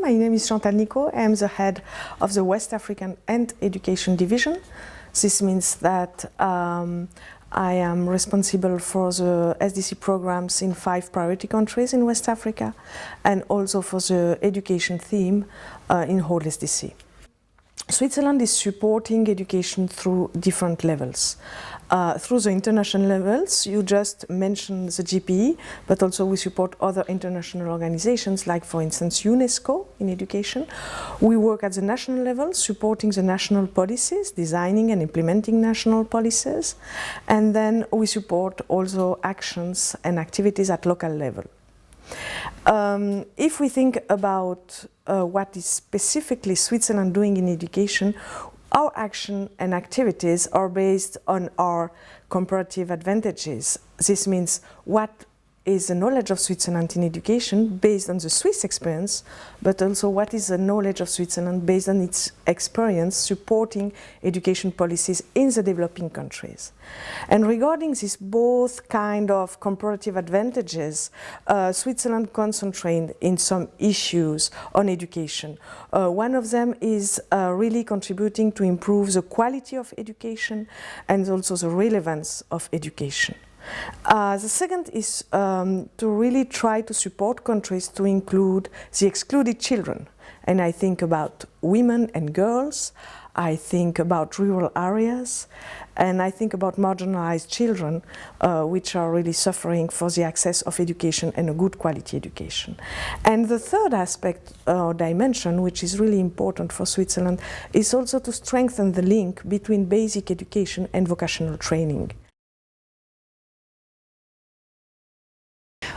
My name is Chantal Nicod. I am the head of the West African and Education Division. This means that I am responsible for the SDC programs in 5 priority countries in West Africa and also for the education theme in whole SDC. Switzerland is supporting education through different levels. Through the international levels, you just mentioned the GPE, but also we support other international organizations like, for instance, UNESCO in education. We work at the national level, supporting the national policies, designing and implementing national policies, and then we support also actions and activities at local level. If we think about what is specifically Switzerland doing in education, our action and activities are based on our comparative advantages. This means what is the knowledge of Switzerland in education based on the Swiss experience, but also what is the knowledge of Switzerland based on its experience supporting education policies in the developing countries. And regarding these both kind of comparative advantages, Switzerland concentrates in some issues on education. One of them is really contributing to improve the quality of education and also the relevance of education. The second is to really try to support countries to include the excluded children. And I think about women and girls, I think about rural areas, and I think about marginalized children which are really suffering for the access of education and a good quality education. And the third aspect or dimension, which is really important for Switzerland, is also to strengthen the link between basic education and vocational training.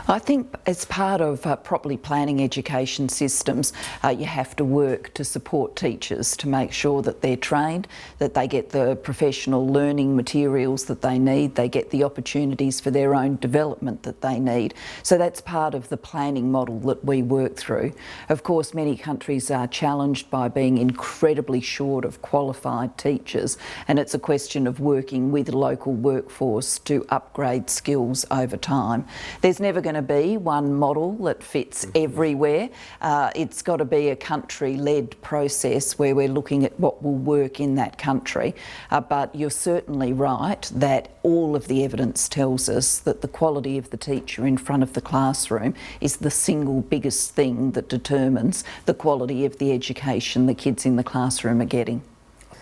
I think as part of properly planning education systems, you have to work to support teachers to make sure that they're trained, that they get the professional learning materials that they need, they get the opportunities for their own development that they need. So that's part of the planning model that we work through. Of course, many countries are challenged by being incredibly short of qualified teachers, and it's a question of working with the local workforce to upgrade skills over time. There's never going to be one model that fits everywhere. It's got to be a country-led process where we're looking at what will work in that country. But you're certainly right that all of the evidence tells us that the quality of the teacher in front of the classroom is the single biggest thing that determines the quality of the education the kids in the classroom are getting.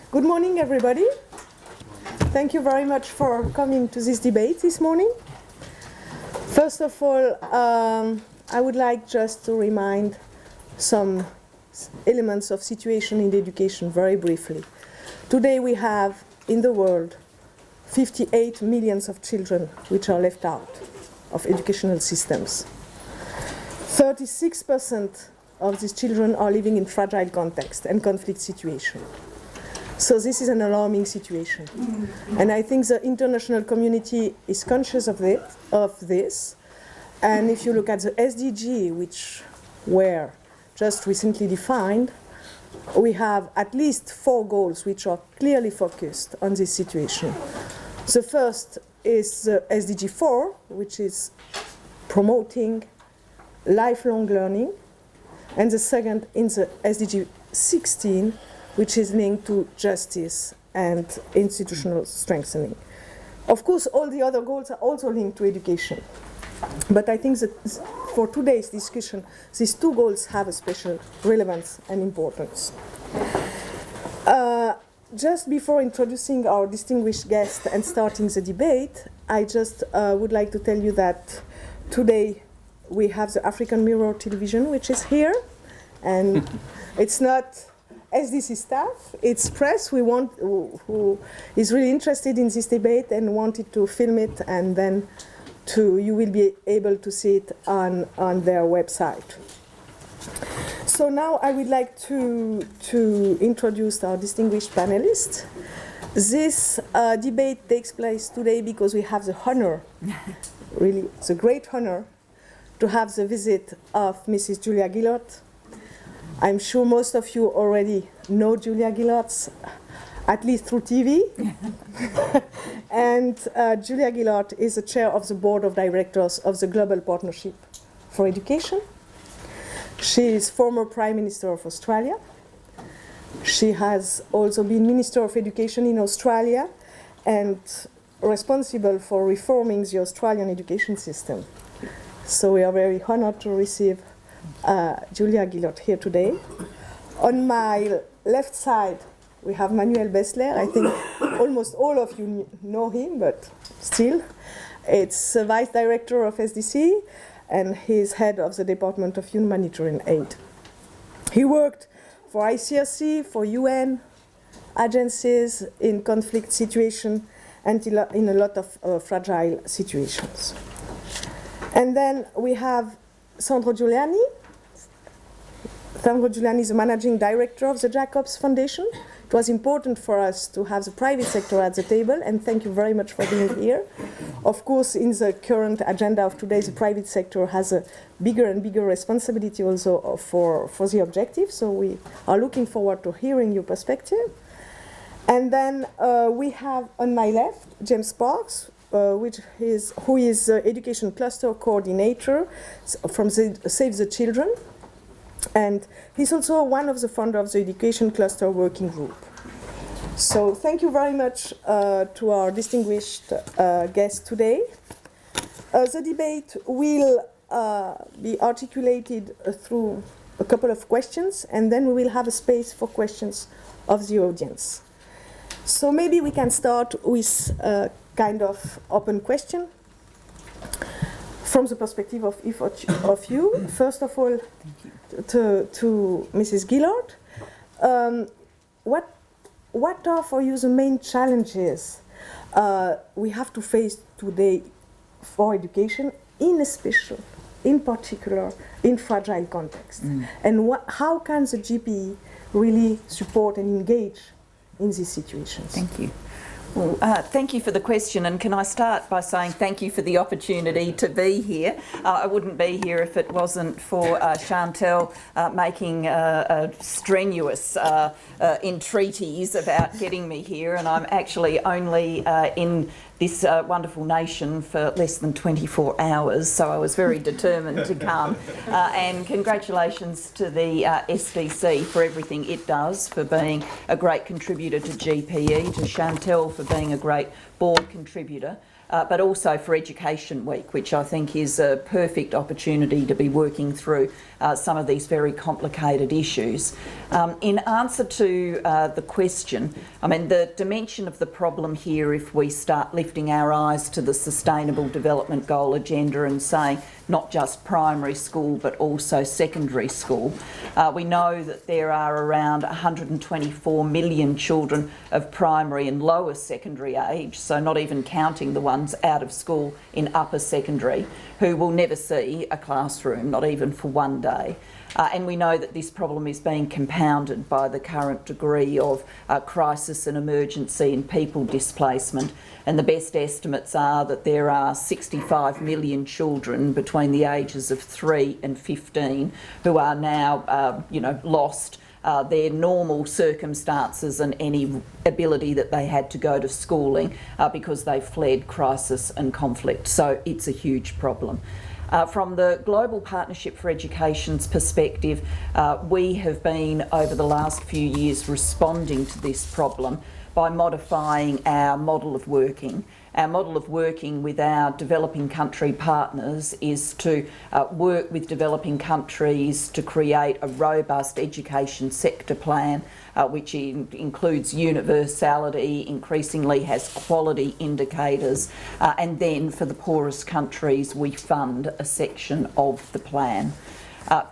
Good morning, everybody. Thank you very much for coming to this debate this morning. First of all, I would like just to remind some elements of situation in education very briefly. Today we have in the world 58 million of children which are left out of educational systems. 36% of these children are living in fragile context and conflict situation. So this is an alarming situation. And I think the international community is conscious of this. And if you look at the SDG, which were just recently defined, we have at least 4 goals which are clearly focused on this situation. The first is the SDG 4, which is promoting lifelong learning. And the second is the SDG 16, which is linked to justice and institutional strengthening. Of course, all the other goals are also linked to education. But I think that for today's discussion, these 2 goals have a special relevance and importance. Just before introducing our distinguished guest and starting the debate, I just would like to tell you that today we have the African Mirror Television, which is here. And it's not SDC staff, it's press who is really interested in this debate and wanted to film it, and then you will be able to see it on their website. So now I would like to introduce our distinguished panelists. This debate takes place today because we have the honor, really the great honor, to have the visit of Mrs. Julia Gillard. I'm sure most of you already know Julia Gillard, at least through TV. And Julia Gillard is the chair of the board of directors of the Global Partnership for Education. She is former Prime Minister of Australia. She has also been Minister of Education in Australia and responsible for reforming the Australian education system. So we are very honored to receive Julia Gillard here today. On my left side, we have Manuel Bassler. I think almost all of you know him, but still. It's Vice Director of SDC, and he's head of the Department of Humanitarian Aid. He worked for ICRC, for UN agencies in conflict situations, and in a lot of fragile situations. And then we have Sandro Giuliani. Sandro Giuliani is the Managing Director of the Jacobs Foundation. It was important for us to have the private sector at the table, and thank you very much for being here. Of course, in the current agenda of today, the private sector has a bigger and bigger responsibility also for the objective, so we are looking forward to hearing your perspective. And then we have on my left James Parks, who is the Education Cluster Coordinator from Save the Children. And he's also one of the founders of the Education Cluster Working Group. So thank you very much to our distinguished guests today. The debate will be articulated through a couple of questions, and then we will have a space for questions of the audience. So maybe we can start with a kind of open question from the perspective of each of you. First of all, to Mrs. Gillard, what are for you the main challenges we have to face today for education, in particular, in fragile context? And how can the GPE really support and engage in these situations? Thank you. Well, thank you for the question, and can I start by saying thank you for the opportunity to be here. I wouldn't be here if it wasn't for Chantal making strenuous entreaties about getting me here, and I'm actually only in this wonderful nation for less than 24 hours, so I was very determined to come. And congratulations to the SDC for everything it does, for being a great contributor to GPE, to Chantal for being a great board contributor, but also for Education Week, which I think is a perfect opportunity to be working through some of these very complicated issues. In answer to the question, I mean, the dimension of the problem here, if we start lifting our eyes to the Sustainable Development Goal agenda and saying not just primary school but also secondary school, we know that there are around 124 million children of primary and lower secondary age, so not even counting the ones out of school in upper secondary, who will never see a classroom, not even for one day. And we know that this problem is being compounded by the current degree of crisis and emergency and people displacement. And the best estimates are that there are 65 million children between the ages of 3 and 15 who are now, lost their normal circumstances and any ability that they had to go to schooling because they fled crisis and conflict. So it's a huge problem. From the Global Partnership for Education's perspective, we have been over the last few years responding to this problem by modifying our model of working. Our model of working with our developing country partners is to work with developing countries to create a robust education sector plan, which includes universality, increasingly has quality indicators, and then for the poorest countries we fund a section of the plan.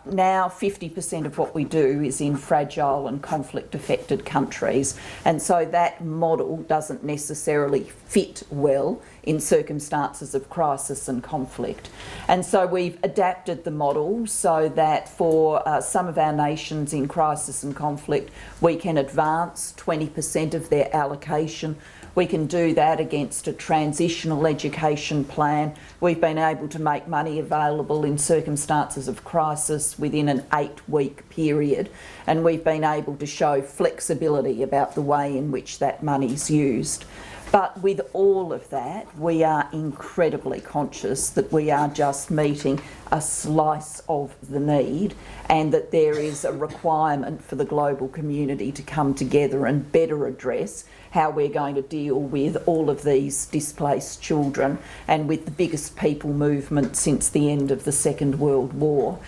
Now 50% of what we do is in fragile and conflict-affected countries, and so that model doesn't necessarily fit well in circumstances of crisis and conflict. And so we've adapted the model so that for some of our nations in crisis and conflict, we can advance 20% of their allocation. We can do that against a transitional education plan. We've been able to make money available in circumstances of crisis within an 8-week period, and we've been able to show flexibility about the way in which that money's used. But with all of that, we are incredibly conscious that we are just meeting a slice of the need, and that there is a requirement for the global community to come together and better address how we're going to deal with all of these displaced children, and with the biggest people movement since the end of the Second World War.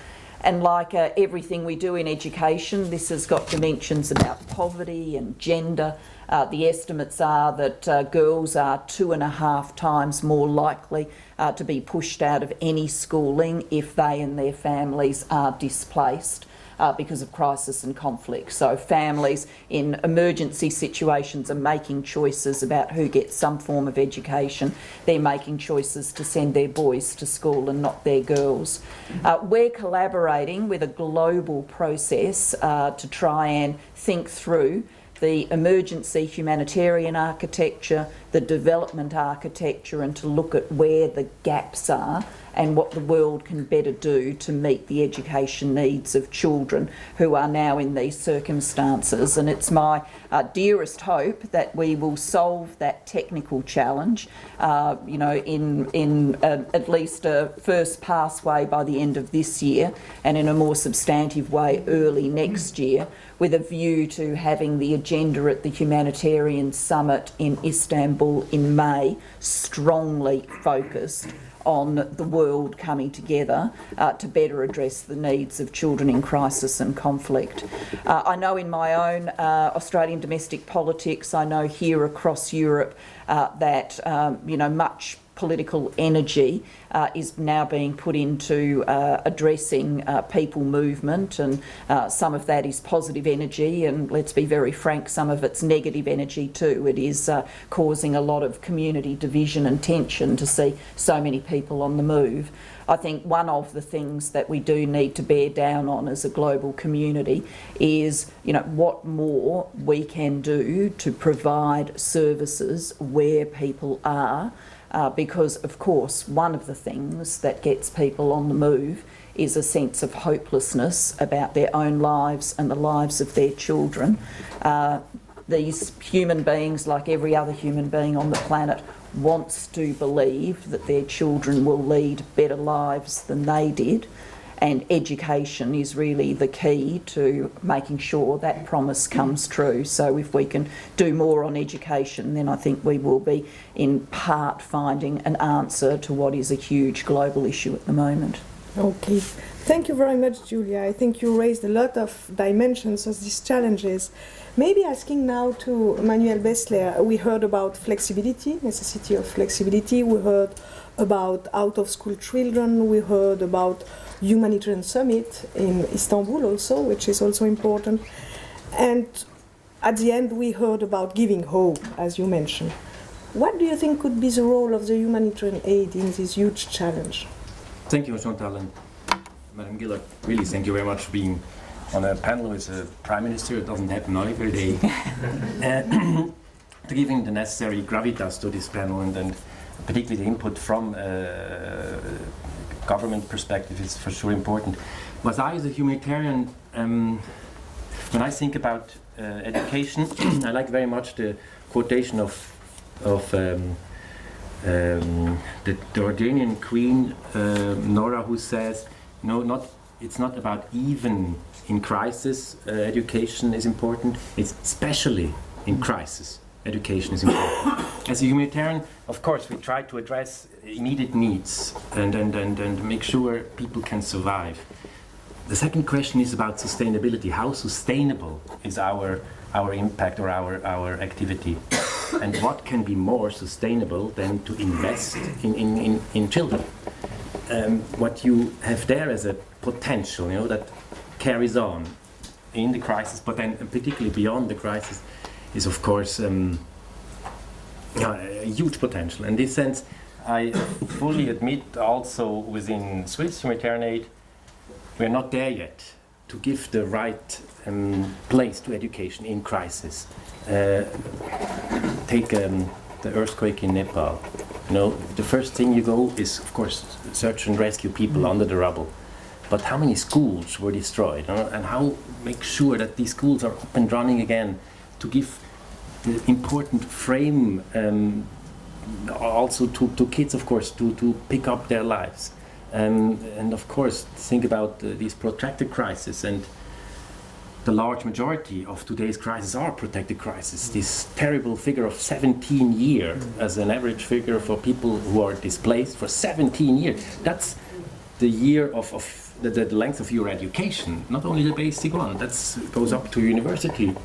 And like everything we do in education, this has got dimensions about poverty and gender. The estimates are that girls are 2.5 times more likely to be pushed out of any schooling if they and their families are displaced because of crisis and conflict. So families in emergency situations are making choices about who gets some form of education. They're making choices to send their boys to school and not their girls. We're collaborating with a global process to try and think through the emergency humanitarian architecture, the development architecture, and to look at where the gaps are and what the world can better do to meet the education needs of children who are now in these circumstances. And it's my dearest hope that we will solve that technical challenge, you know, in at least a first pass way by the end of this year, and in a more substantive way early next year, with a view to having the agenda at the Humanitarian Summit in Istanbul in May strongly focused on the world coming together to better address the needs of children in crisis and conflict. I know in my own Australian domestic politics, I know here across Europe that you know, much political energy is now being put into addressing people movement, and some of that is positive energy, and let's be very frank, some of it's negative energy too. It is causing a lot of community division and tension to see so many people on the move. I think one of the things that we do need to bear down on as a global community is, you know, what more we can do to provide services where people are. Because, of course, one of the things that gets people on the move is a sense of hopelessness about their own lives and the lives of their children. These human beings, like every other human being on the planet, wants to believe that their children will lead better lives than they did. And education is really the key to making sure that promise comes true. So if we can do more on education, then I think we will be in part finding an answer to what is a huge global issue at the moment. Okay. Thank you very much, Julia. I think you raised a lot of dimensions of these challenges. Maybe asking now to Manuel Bassler, we heard about flexibility, necessity of flexibility. We heard about out-of-school children. We heard about Humanitarian Summit in Istanbul also, which is also important. And at the end, we heard about giving hope, as you mentioned. What do you think could be the role of the humanitarian aid in this huge challenge? Thank you, Chantal and Madam Gillard. Really, thank you very much for being on a panel with a Prime Minister. It doesn't happen every day. To giving the necessary gravitas to this panel, and particularly the input from government perspective is for sure important. But I, as a humanitarian, when I think about education, I like very much the quotation of the Jordanian Queen Nora, who says, "No, it's not about even in crisis education is important. It's especially in crisis education is important." As a humanitarian, of course, we try to address immediate needs and make sure people can survive. The second question is about sustainability. How sustainable is our impact or our activity? And what can be more sustainable than to invest in children? What you have there as a potential, that carries on in the crisis, but then particularly beyond the crisis, is of course a huge potential. In this sense, I fully admit also within Swiss humanitarian aid, we're not there yet to give the right place to education in crisis. Take the earthquake in Nepal. The first thing you go is, of course, search and rescue people under the rubble. But how many schools were destroyed? And how make sure that these schools are up and running again to give the important frame also to kids, of course, to pick up their lives. And of course, think about these protracted crises, and the large majority of today's crises are protracted crises. This terrible figure of 17 years as an average figure for people who are displaced for 17 years. That's the year of the length of your education, not only the basic one. That goes up to university.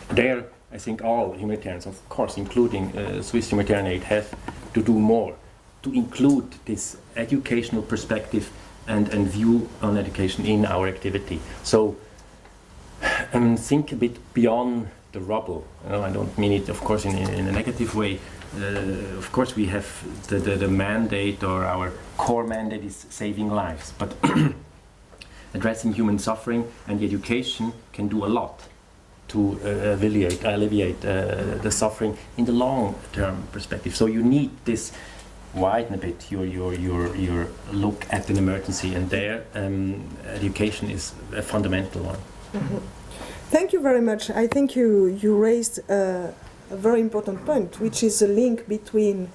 There, I think all humanitarians, of course, including Swiss Humanitarian Aid, have to do more to include this educational perspective and view on education in our activity. So think a bit beyond the rubble. You know, I don't mean it, of course, in a negative way. Of course, we have the mandate, or our core mandate is saving lives, but addressing human suffering and the education can do a lot to alleviate the suffering in the long-term perspective. So you need this widen a bit your look at an emergency, and there education is a fundamental one. Mm-hmm. Thank you very much. I think you raised a very important point, which is a link between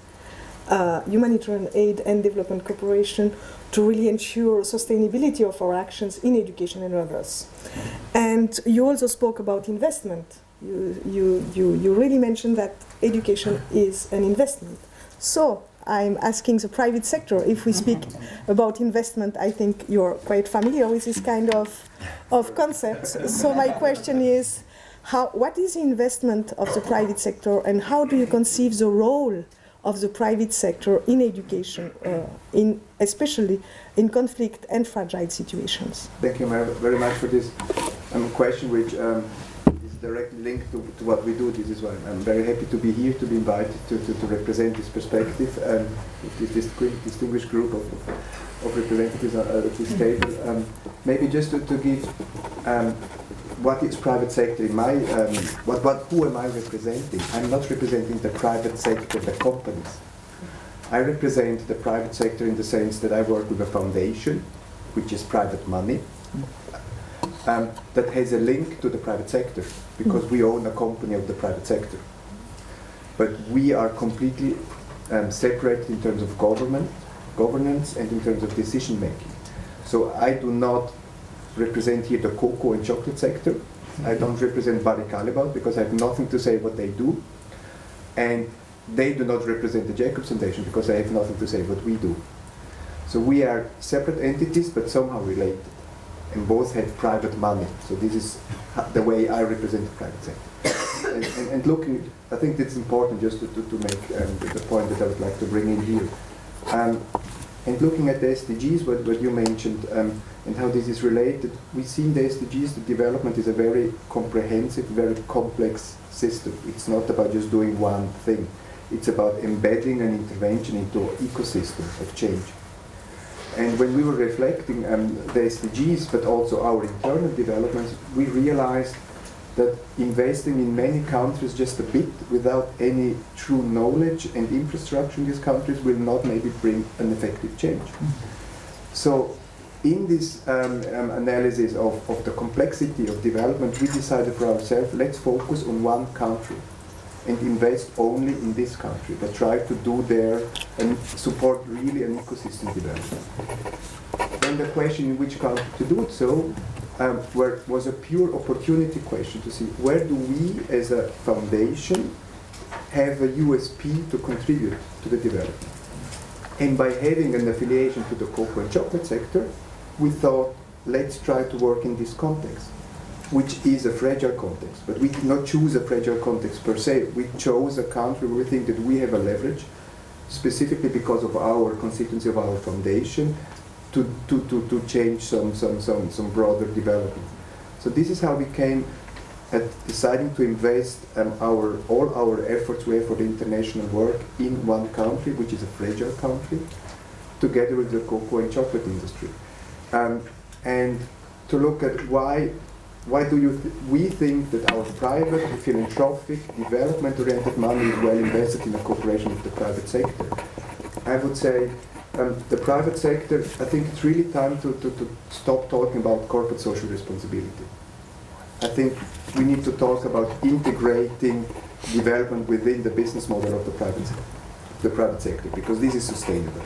humanitarian aid and development cooperation to really ensure sustainability of our actions in education and others. And you also spoke about investment. You really mentioned that education is an investment. So I'm asking the private sector, if we speak about investment, I think you're quite familiar with this kind of concepts. So my question is, what is the investment of the private sector, and how do you conceive the role of the private sector in education, especially in conflict and fragile situations? Thank you very much for this question, which is directly linked to what we do. This is why I'm very happy to be here, to be invited to represent this perspective with this distinguished group of representatives at this table. Maybe just to give what is private sector in my, who am I representing? I'm not representing the private sector, the companies. I represent the private sector in the sense that I work with a foundation, which is private money, that has a link to the private sector, because we own a company of the private sector. But we are completely separate in terms of governance, and in terms of decision making. So I do not represent here the cocoa and chocolate sector. I don't represent Barry Callebaut, because I have nothing to say what they do. And they do not represent the Jacobs Foundation, because I have nothing to say what we do. So we are separate entities, but somehow related. And both have private money. So this is the way I represent the private sector. and looking, I think it's important just to make the point that I would like to bring in here. And looking at the SDGs, what you mentioned, and how this is related, we see in the SDGs that development is a very comprehensive, very complex system. It's not about just doing one thing. It's about embedding an intervention into an ecosystem of change. And when we were reflecting the SDGs, but also our internal developments, we realized that investing in many countries just a bit without any true knowledge and infrastructure in these countries will not maybe bring an effective change. So in this analysis of the complexity of development, we decided for ourselves, let's focus on one country and invest only in this country, but try to do there and support really an ecosystem development. Then the question in which country to do it so was a pure opportunity question to see where do we as a foundation have a USP to contribute to the development. And by having an affiliation to the cocoa and chocolate sector, we thought, let's try to work in this context, which is a fragile context. But we did not choose a fragile context per se. We chose a country where we think that we have a leverage, specifically because of our constituency of our foundation, to change some broader development. So this is how we came at deciding to invest all our efforts we have for the international work in one country, which is a fragile country, together with the cocoa and chocolate industry. And to look at why do we think that our private, philanthropic, development-oriented money is well invested in a cooperation with the private sector? I would say the private sector, I think it's really time to stop talking about corporate social responsibility. I think we need to talk about integrating development within the business model of the private sector, because this is sustainable.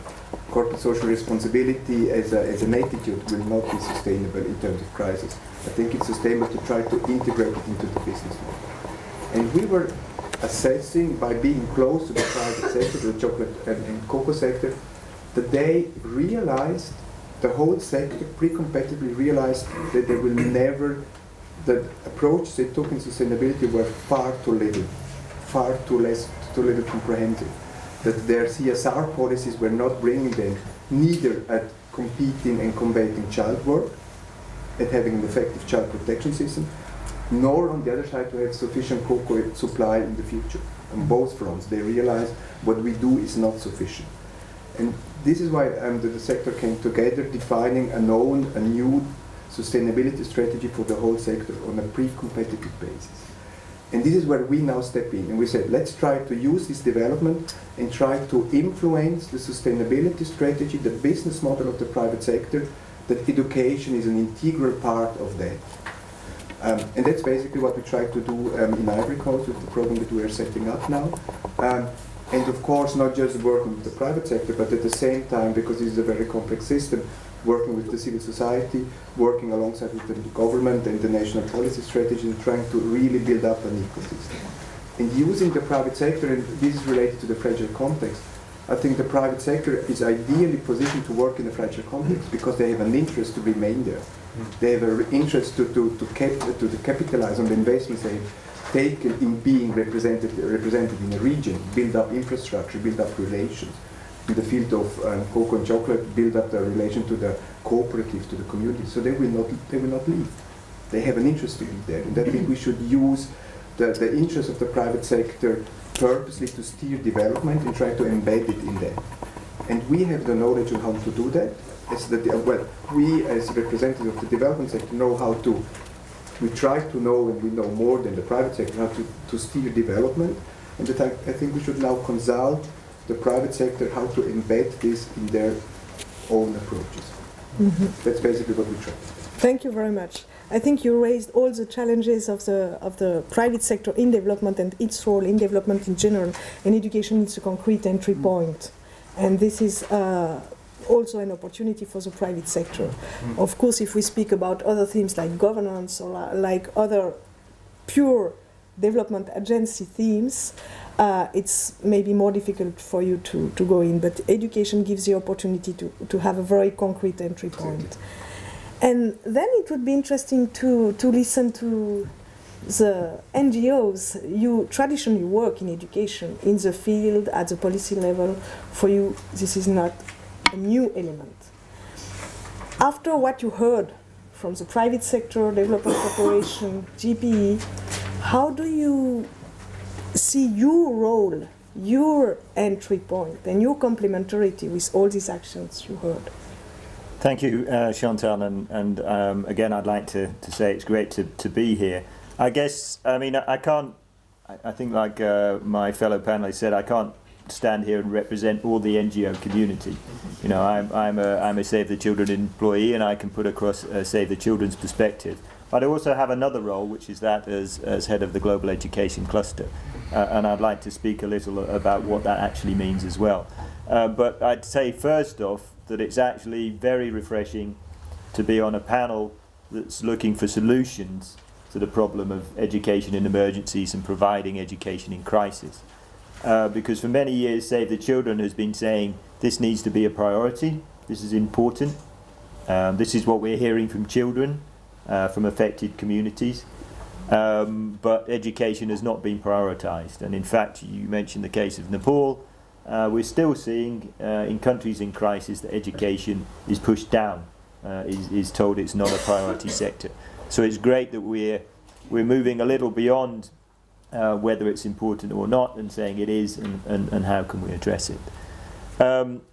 Corporate social responsibility as an attitude will not be sustainable in terms of crisis. I think it's sustainable to try to integrate it into the business model. And we were assessing, by being close to the private sector, the chocolate and cocoa sector, that they realized, the whole sector pre-competitively realized that they will never, the approaches they took in sustainability were far too little comprehensive. That their CSR policies were not bringing them neither at competing and combating child work, at having an effective child protection system, nor on the other side to have sufficient cocoa supply in the future. On both fronts, they realize what we do is not sufficient. And this is why the sector came together, defining a new sustainability strategy for the whole sector on a pre-competitive basis. And this is where we now step in, and we said, let's try to use this development and try to influence the sustainability strategy, the business model of the private sector, that education is an integral part of that. And that's basically what we try to do in Ivory Coast with the program that we are setting up now. And of course, not just working with the private sector, but at the same time, because this is a very complex system, working with the civil society, working alongside with the government and the national policy strategy, and trying to really build up an ecosystem. And using the private sector, and this is related to the fragile context, I think the private sector is ideally positioned to work in a fragile context because they have an interest to remain there. They have an interest to capitalize on the investments they've taken in being represented in a region, build up infrastructure, build up relations. In the field of cocoa and chocolate, build up the relation to the cooperatives, to the community. So they will not leave. They have an interest to be there. And I think we should use the interest of the private sector purposely to steer development and try to embed it in that. And we have the knowledge on how to do that. We as representatives of the development sector know how to, we try to know, and we know more than the private sector, how to steer development. And that I think we should now consult the private sector how to embed this in their own approaches. Mm-hmm. That's basically what we try. Thank you very much. I think you raised all the challenges of the private sector in development and its role in development in general, and education is a concrete entry point. And this is also an opportunity for the private sector. Of course, if we speak about other themes like governance or like other pure development agency themes, it's maybe more difficult for you to go in, but education gives the opportunity to have a very concrete entry point. And then it would be interesting to listen to the NGOs. You traditionally work in education, in the field, at the policy level. For you, this is not a new element. After what you heard from the private sector, development corporation, GPE, how do you see your role, your entry point, and your complementarity with all these actions you heard? Thank you, Chantal, and again, I'd like to say it's great to be here. I guess, I mean, I think like my fellow panelists said, I can't stand here and represent all the NGO community. You know, I'm a Save the Children employee, and I can put across Save the Children's perspective. But I also have another role, which is that as head of the Global Education Cluster. And I'd like to speak a little about what that actually means as well. But I'd say first off that it's actually very refreshing to be on a panel that's looking for solutions to the problem of education in emergencies and providing education in crisis. Because for many years, Save the Children has been saying this needs to be a priority, this is important, this is what we're hearing from children, from affected communities. But education has not been prioritized. And in fact, you mentioned the case of Nepal. We're still seeing in countries in crisis that education is pushed down, is told it's not a priority sector. So it's great that we're moving a little beyond whether it's important or not and saying it is and how can we address it.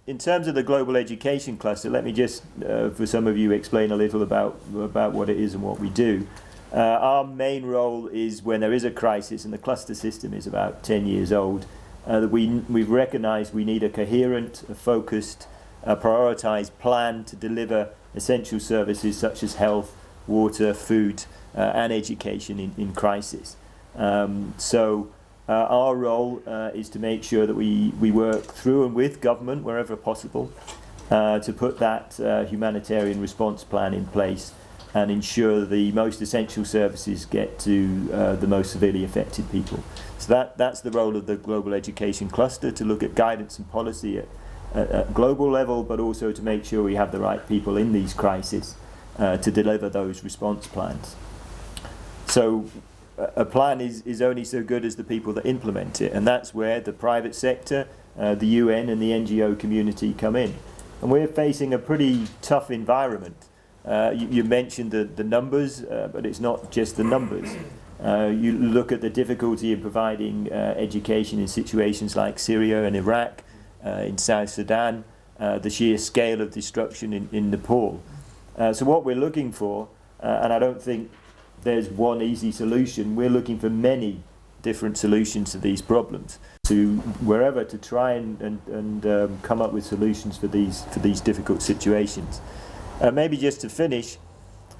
In terms of the Global Education Cluster, let me just, for some of you, explain a little about what it is and what we do. Our main role is when there is a crisis, and the cluster system is about 10 years old, we've recognised we need a coherent, a focused, a prioritised plan to deliver essential services such as health, water, food, and education in crisis. So our role is to make sure that we work through and with government wherever possible to put that humanitarian response plan in place and ensure the most essential services get to the most severely affected people. So that's the role of the Global Education Cluster, to look at guidance and policy at global level, but also to make sure we have the right people in these crises to deliver those response plans. So a plan is only so good as the people that implement it, and that's where the private sector, the UN and the NGO community come in. And we're facing a pretty tough environment. You mentioned the numbers, but it's not just the numbers. You look at the difficulty in providing education in situations like Syria and Iraq, in South Sudan, the sheer scale of destruction in Nepal. So what we're looking for, and I don't think there's one easy solution, we're looking for many different solutions to these problems, to wherever to try and come up with solutions for these difficult situations. Maybe just to finish,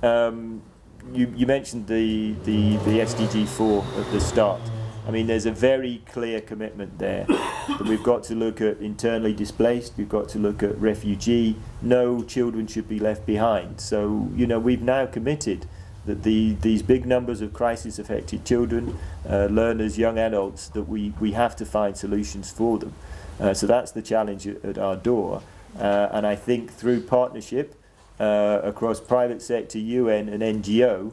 you mentioned the SDG 4 at the start. I mean, there's a very clear commitment there that we've got to look at internally displaced, we've got to look at refugee, no children should be left behind. So, you know, we've now committed that these big numbers of crisis-affected children, learners, young adults, that we have to find solutions for them. So that's the challenge at our door. And I think through partnership across private sector, UN and NGO,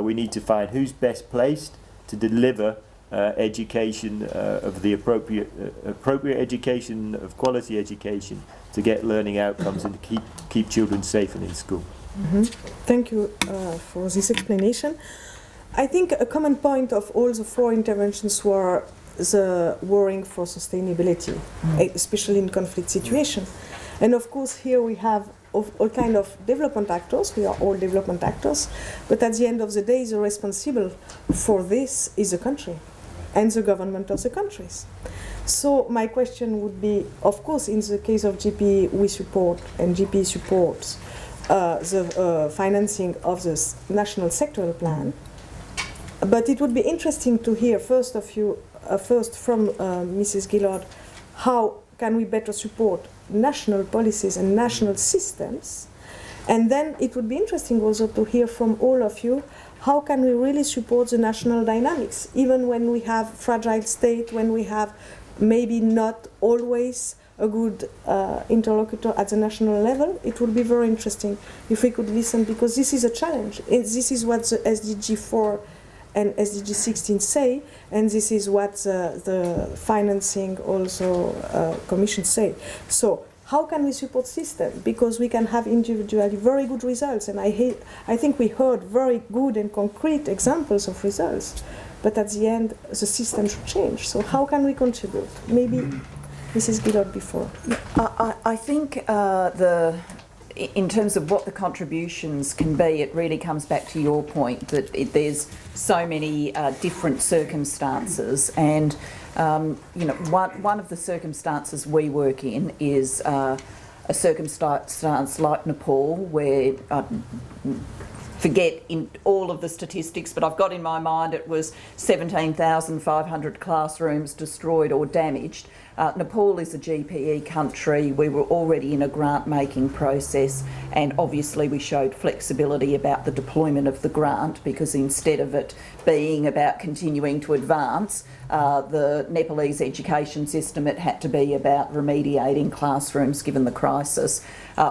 we need to find who's best placed to deliver education of the appropriate education, of quality education, to get learning outcomes and to keep children safe and in school. Mm-hmm. Thank you for this explanation. I think a common point of all the four interventions were the worrying for sustainability, especially in conflict situations. And of course here we have all kind of development actors, we are all development actors, but at the end of the day the responsible for this is the country and the government of the countries. So my question would be, of course in the case of GP we support, and GP supports the financing of the national sectoral plan, but it would be interesting to hear first from Mrs. Gillard, how can we better support national policies and national systems, and then it would be interesting also to hear from all of you, how can we really support the national dynamics, even when we have fragile state, when we have maybe not always a good interlocutor at the national level. It would be very interesting if we could listen, because this is a challenge. This is what the SDG 4 and SDG 16 say, and this is what the financing also commission say. So how can we support system? Because we can have individually very good results, and I think we heard very good and concrete examples of results, but at the end the system should change. So how can we contribute? Maybe Mrs. Gillard before. I think in terms of what the contributions can be, it really comes back to your point that there's so many different circumstances, and you know, one of the circumstances we work in is a circumstance like Nepal, where forget in all of the statistics, but I've got in my mind it was 17,500 classrooms destroyed or damaged. Nepal is a GPE country. We were already in a grant-making process, and obviously we showed flexibility about the deployment of the grant, because instead of it being about continuing to advance the Nepalese education system, it had to be about remediating classrooms given the crisis.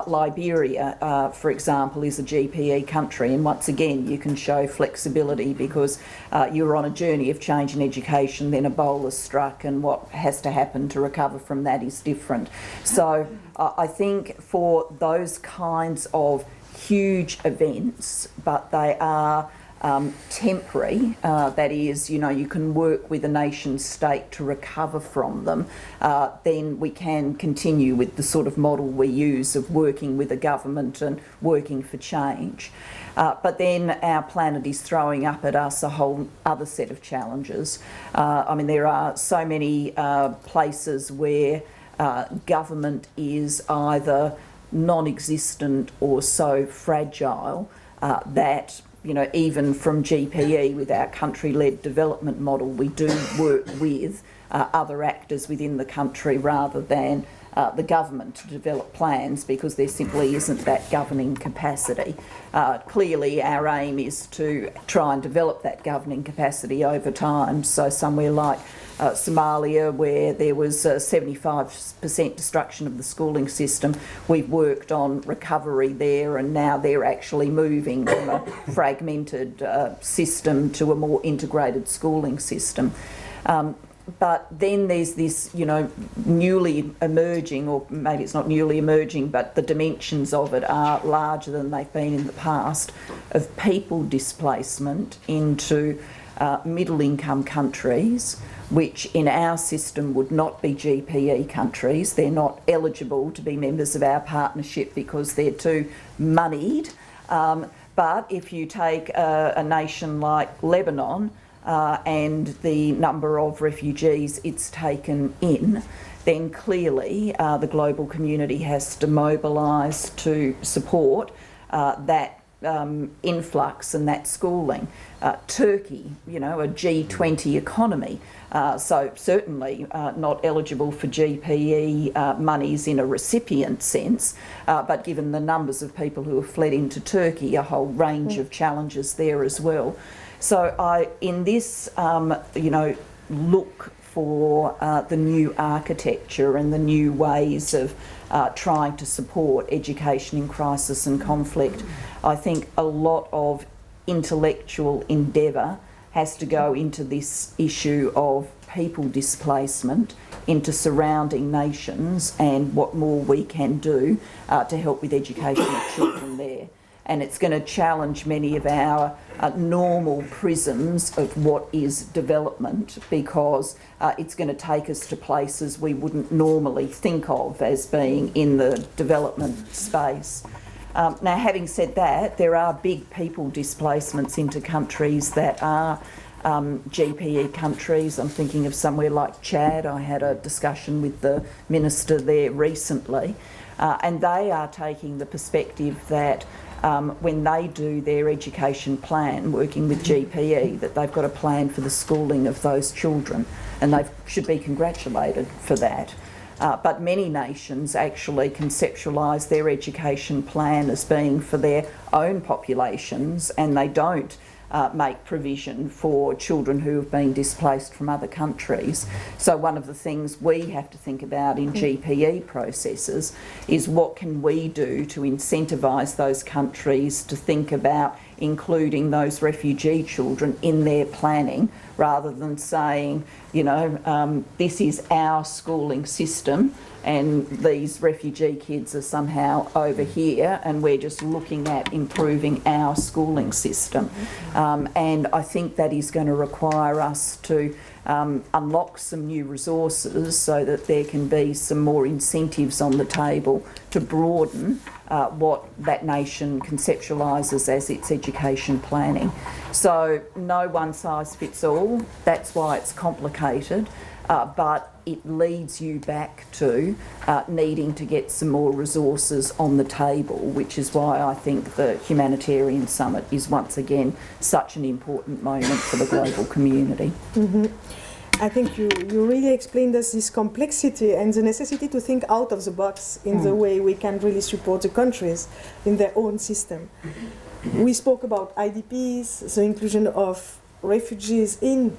Liberia, for example, is a GPE country, and once again you can show flexibility because you're on a journey of change in education, then Ebola struck, and what has to happen to recover from that is different. So I think for those kinds of huge events, but they are temporary, that is, you know, you can work with a nation state to recover from them, then we can continue with the sort of model we use of working with a government and working for change. But then our planet is throwing up at us a whole other set of challenges. I mean, there are so many places where government is either non-existent or so fragile that even from GPE with our country-led development model, we do work with other actors within the country rather than the government to develop plans, because there simply isn't that governing capacity. Clearly our aim is to try and develop that governing capacity over time. So somewhere like Somalia, where there was 75% destruction of the schooling system, we've worked on recovery there, and now they're actually moving from a fragmented system to a more integrated schooling system. But then there's this, newly emerging, or maybe it's not newly emerging, but the dimensions of it are larger than they've been in the past, of people displacement into middle-income countries, which in our system would not be GPE countries. They're not eligible to be members of our partnership because they're too moneyed. But if you take a nation like Lebanon, and the number of refugees it's taken in, then clearly the global community has to mobilise to support that influx and that schooling. Turkey, a G20 economy, so certainly not eligible for GPE monies in a recipient sense, but given the numbers of people who have fled into Turkey, a whole range of challenges there as well. So in this, look for the new architecture and the new ways of trying to support education in crisis and conflict, I think a lot of intellectual endeavour has to go into this issue of people displacement into surrounding nations and what more we can do to help with education of children there. And it's going to challenge many of our normal prisms of what is development, because it's going to take us to places we wouldn't normally think of as being in the development space. Now, having said that, there are big people displacements into countries that are GPE countries. I'm thinking of somewhere like Chad. I had a discussion with the minister there recently, and they are taking the perspective that when they do their education plan, working with GPE, that they've got a plan for the schooling of those children, and they should be congratulated for that. But many nations actually conceptualise their education plan as being for their own populations, and they don't make provision for children who have been displaced from other countries. So one of the things we have to think about in GPE processes is what can we do to incentivise those countries to think about including those refugee children in their planning, rather than saying, this is our schooling system and these refugee kids are somehow over here and we're just looking at improving our schooling system. And I think that is going to require us to unlock some new resources so that there can be some more incentives on the table to broaden what that nation conceptualises as its education planning. So no one size fits all. That's why it's complicated, but it leads you back to needing to get some more resources on the table, which is why I think the Humanitarian Summit is once again such an important moment for the global community. Mm-hmm. I think you really explained us this complexity and the necessity to think out of the box in the way we can really support the countries in their own system. We spoke about IDPs, the inclusion of refugees in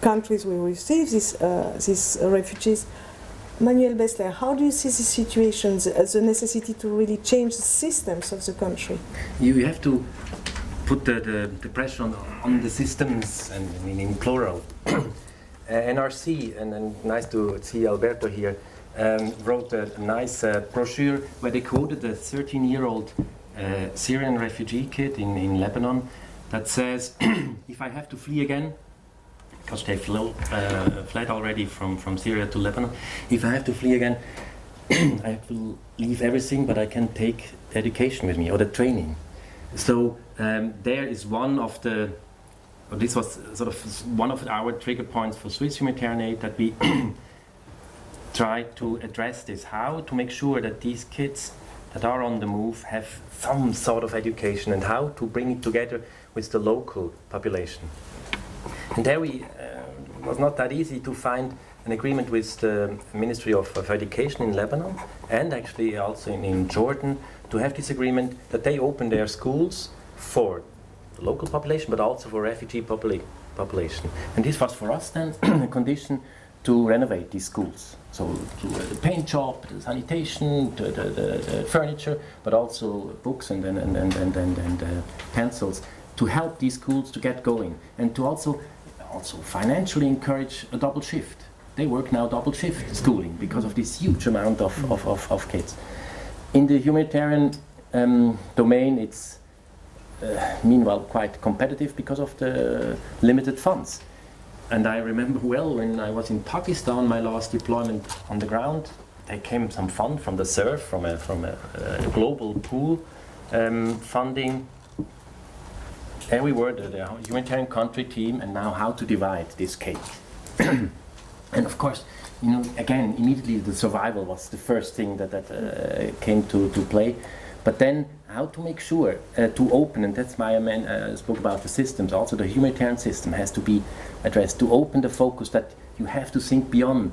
countries where we receive these refugees. Manuel Bassler, how do you see the situation, the necessity to really change the systems of the country? You have to put the pressure on the systems, and I mean in plural. NRC, and nice to see Alberto here, wrote a nice brochure where they quoted a 13-year-old Syrian refugee kid in Lebanon that says, if I have to flee again, because they fled already from Syria to Lebanon, if I have to flee again, I have to leave everything, but I can take the education with me, or the training. So there is one of the, this was sort of one of our trigger points for Swiss Humanitarian Aid, that we try to address this, how to make sure that these kids that are on the move have some sort of education, and how to bring it together with the local population. And there it was not that easy to find an agreement with the Ministry of Education in Lebanon, and actually also in Jordan, to have this agreement that they open their schools for the local population, but also for refugee population. And this was for us then a condition to renovate these schools. So the paint job, the sanitation, the furniture, but also books and pencils, to help these schools to get going, and to also financially encourage a double shift. They work now double shift schooling because of this huge amount of kids. In the humanitarian domain, it's meanwhile quite competitive because of the limited funds. And I remember well when I was in Pakistan, my last deployment on the ground, there came some fund from the SURF, from a global pool funding. There we were, the humanitarian country team, and now how to divide this cake. And of course, again, immediately the survival was the first thing that came to play. But then how to make sure to open, and that's why I spoke about the systems, also the humanitarian system has to be addressed, to open the focus that you have to think beyond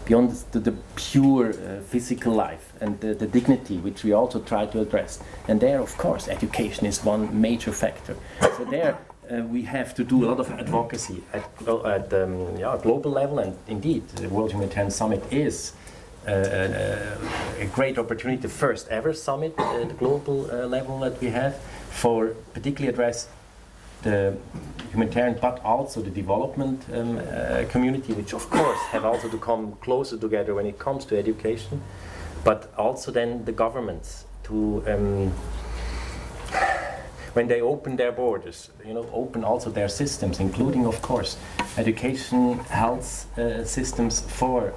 the pure physical life and the dignity, which we also try to address. And there, of course, education is one major factor. So there we have to do a lot of advocacy at global level, and indeed the World Humanitarian Summit is a great opportunity, the first ever summit at the global level that we have, for particularly address the humanitarian, but also the development community, which of course have also to come closer together when it comes to education, but also then the governments to, when they open their borders, open also their systems, including of course education, health systems for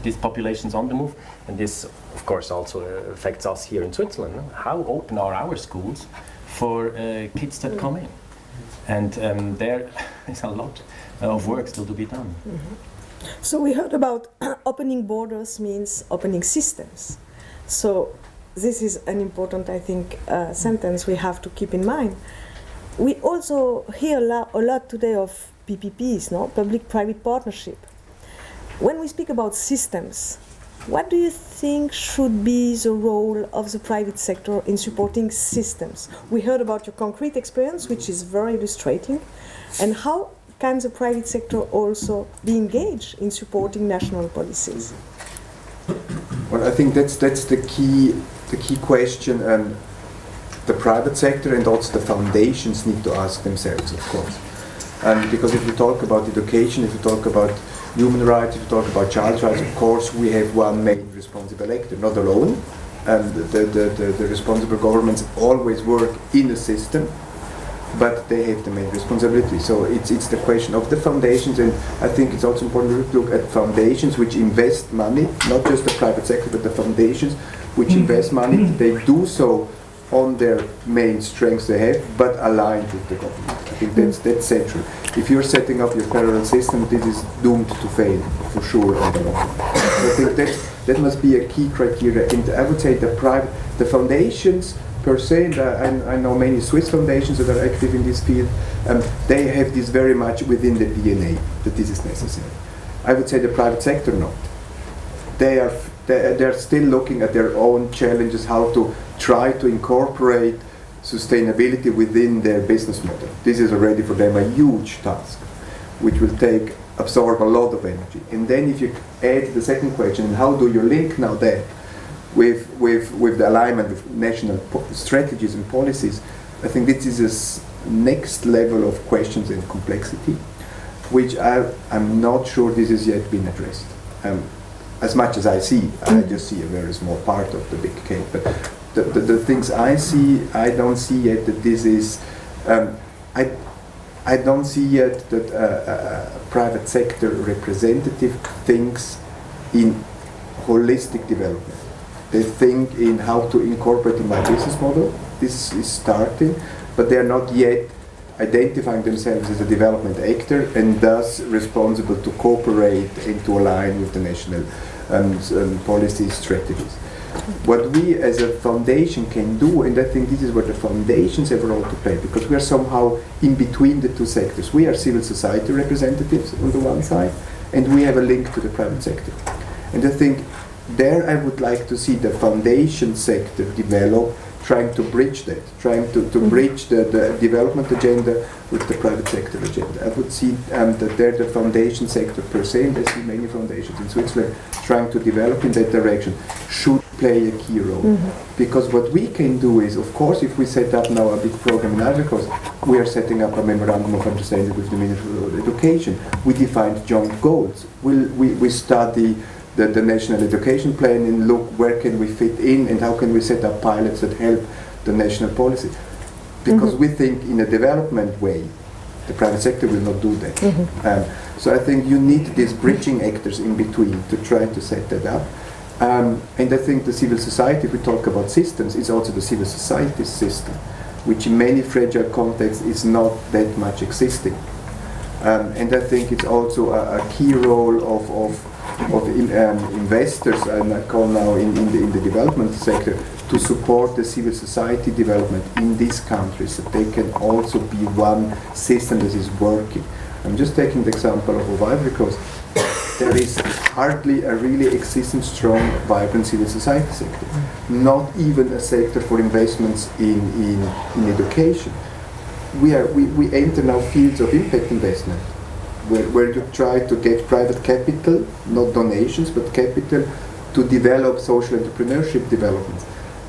these populations on the move. And this of course also affects us here in Switzerland. How open are our schools for kids that come in? And there is a lot of work still to be done. Mm-hmm. So we heard about opening borders means opening systems. So this is an important, I think, sentence we have to keep in mind. We also hear a lot today of PPPs, public-private partnership. When we speak about systems, what do you think should be the role of the private sector in supporting systems? We heard about your concrete experience, which is very illustrating. And how can the private sector also be engaged in supporting national policies? Well, I think that's the key question, and the private sector and also the foundations need to ask themselves, of course. Because if you talk about education, if you talk about human rights, if you talk about child rights, of course we have one main responsible actor, not alone. The responsible governments always work in a system, but they have the main responsibility. So it's the question of the foundations, and I think it's also important to look at foundations which invest money, not just the private sector, but the foundations which invest money. They do so on their main strengths they have, but aligned with the government. I think that's central. If you're setting up your parallel system, this is doomed to fail, for sure, on the long run. So I think that must be a key criteria. And I would say the foundations per se, and I know many Swiss foundations that are active in this field, they have this very much within the DNA, that this is necessary. I would say the private sector not. They're still looking at their own challenges, how to try to incorporate sustainability within their business model. This is already for them a huge task, which will absorb a lot of energy. And then if you add the second question, how do you link now that with the alignment of national strategies and policies, I think this is a next level of questions and complexity, which I'm not sure this has yet been addressed. As much as I just see a very small part of the big cake. But the things I see, I don't see yet that this is. I don't see yet that a private sector representative thinks in holistic development. They think in how to incorporate in my business model. This is starting, but they are not yet identifying themselves as a development actor and thus responsible to cooperate and to align with the national policy strategies. What we as a foundation can do, and I think this is where the foundations have a role to play, because we are somehow in between the two sectors. We are civil society representatives on the one side, and we have a link to the private sector. And I think there I would like to see the foundation sector develop, trying to bridge that, trying to bridge the development agenda with the private sector agenda. I would see that there the foundation sector per se, and I see many foundations in Switzerland trying to develop in that direction, should play a key role. Because what we can do is, of course, if we set up now a big program in Ivory Coast, we are setting up a memorandum of understanding with the Ministry of Education. We defined joint goals. We study the national education plan and look where can we fit in and how can we set up pilots that help the national policy. Because we think in a development way, the private sector will not do that. So I think you need these bridging actors in between to try to set that up. And I think the civil society, if we talk about systems, is also the civil society system, which in many fragile contexts is not that much existing. And I think it's also a key role of investors, and I call now in the development sector, to support the civil society development in these countries, so they can also be one system that is working. I'm just taking the example of Ivory Coast. There is hardly a really existing, strong, vibrant civil society sector. Not even a sector for investments in education. We enter now fields of impact investment, where you try to get private capital, not donations, but capital, to develop social entrepreneurship developments.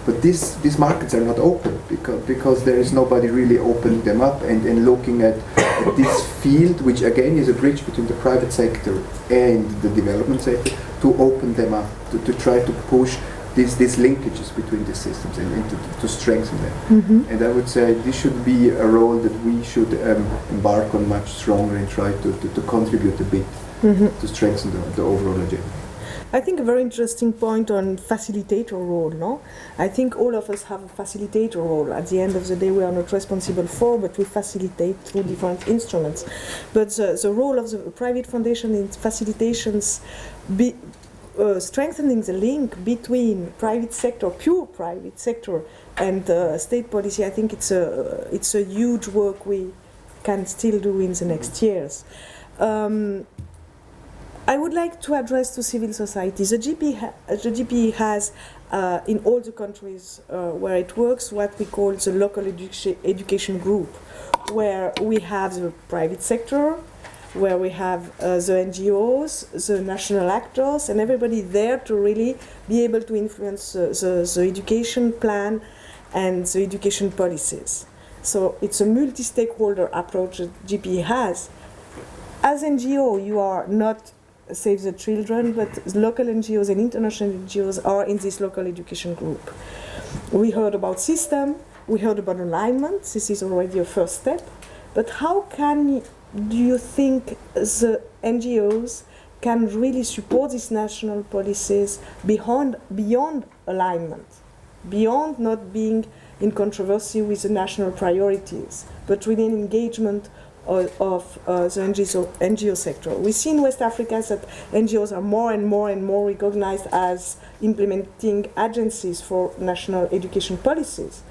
But these markets are not open because there is nobody really opening them up and looking at this field, which again is a bridge between the private sector and the development sector, to open them up, to try to push these linkages between the systems and to strengthen them. And I would say this should be a role that we should embark on much stronger and try to contribute a bit to strengthen the overall agenda. I think a very interesting point on facilitator role, no? I think all of us have a facilitator role. At the end of the day, we are not responsible for, but we facilitate through different instruments. But the role of the private foundation in facilitations, strengthening the link between private sector, pure private sector, and state policy, I think it's a huge work we can still do in the next years. I would like to address to civil society. The GP has, in all the countries where it works, what we call the local education group, where we have the private sector, where we have the NGOs, the national actors, and everybody there to really be able to influence the education plan and the education policies. So it's a multi-stakeholder approach that GP has. As NGO, you are not Save the Children, but local NGOs and international NGOs are in this local education group. We heard about system, we heard about alignment, this is already a first step, but how do you think the NGOs can really support these national policies beyond alignment, beyond not being in controversy with the national priorities, but really an engagement of the NGO sector? We see in West Africa that NGOs are more and more recognized as implementing agencies for national education policies.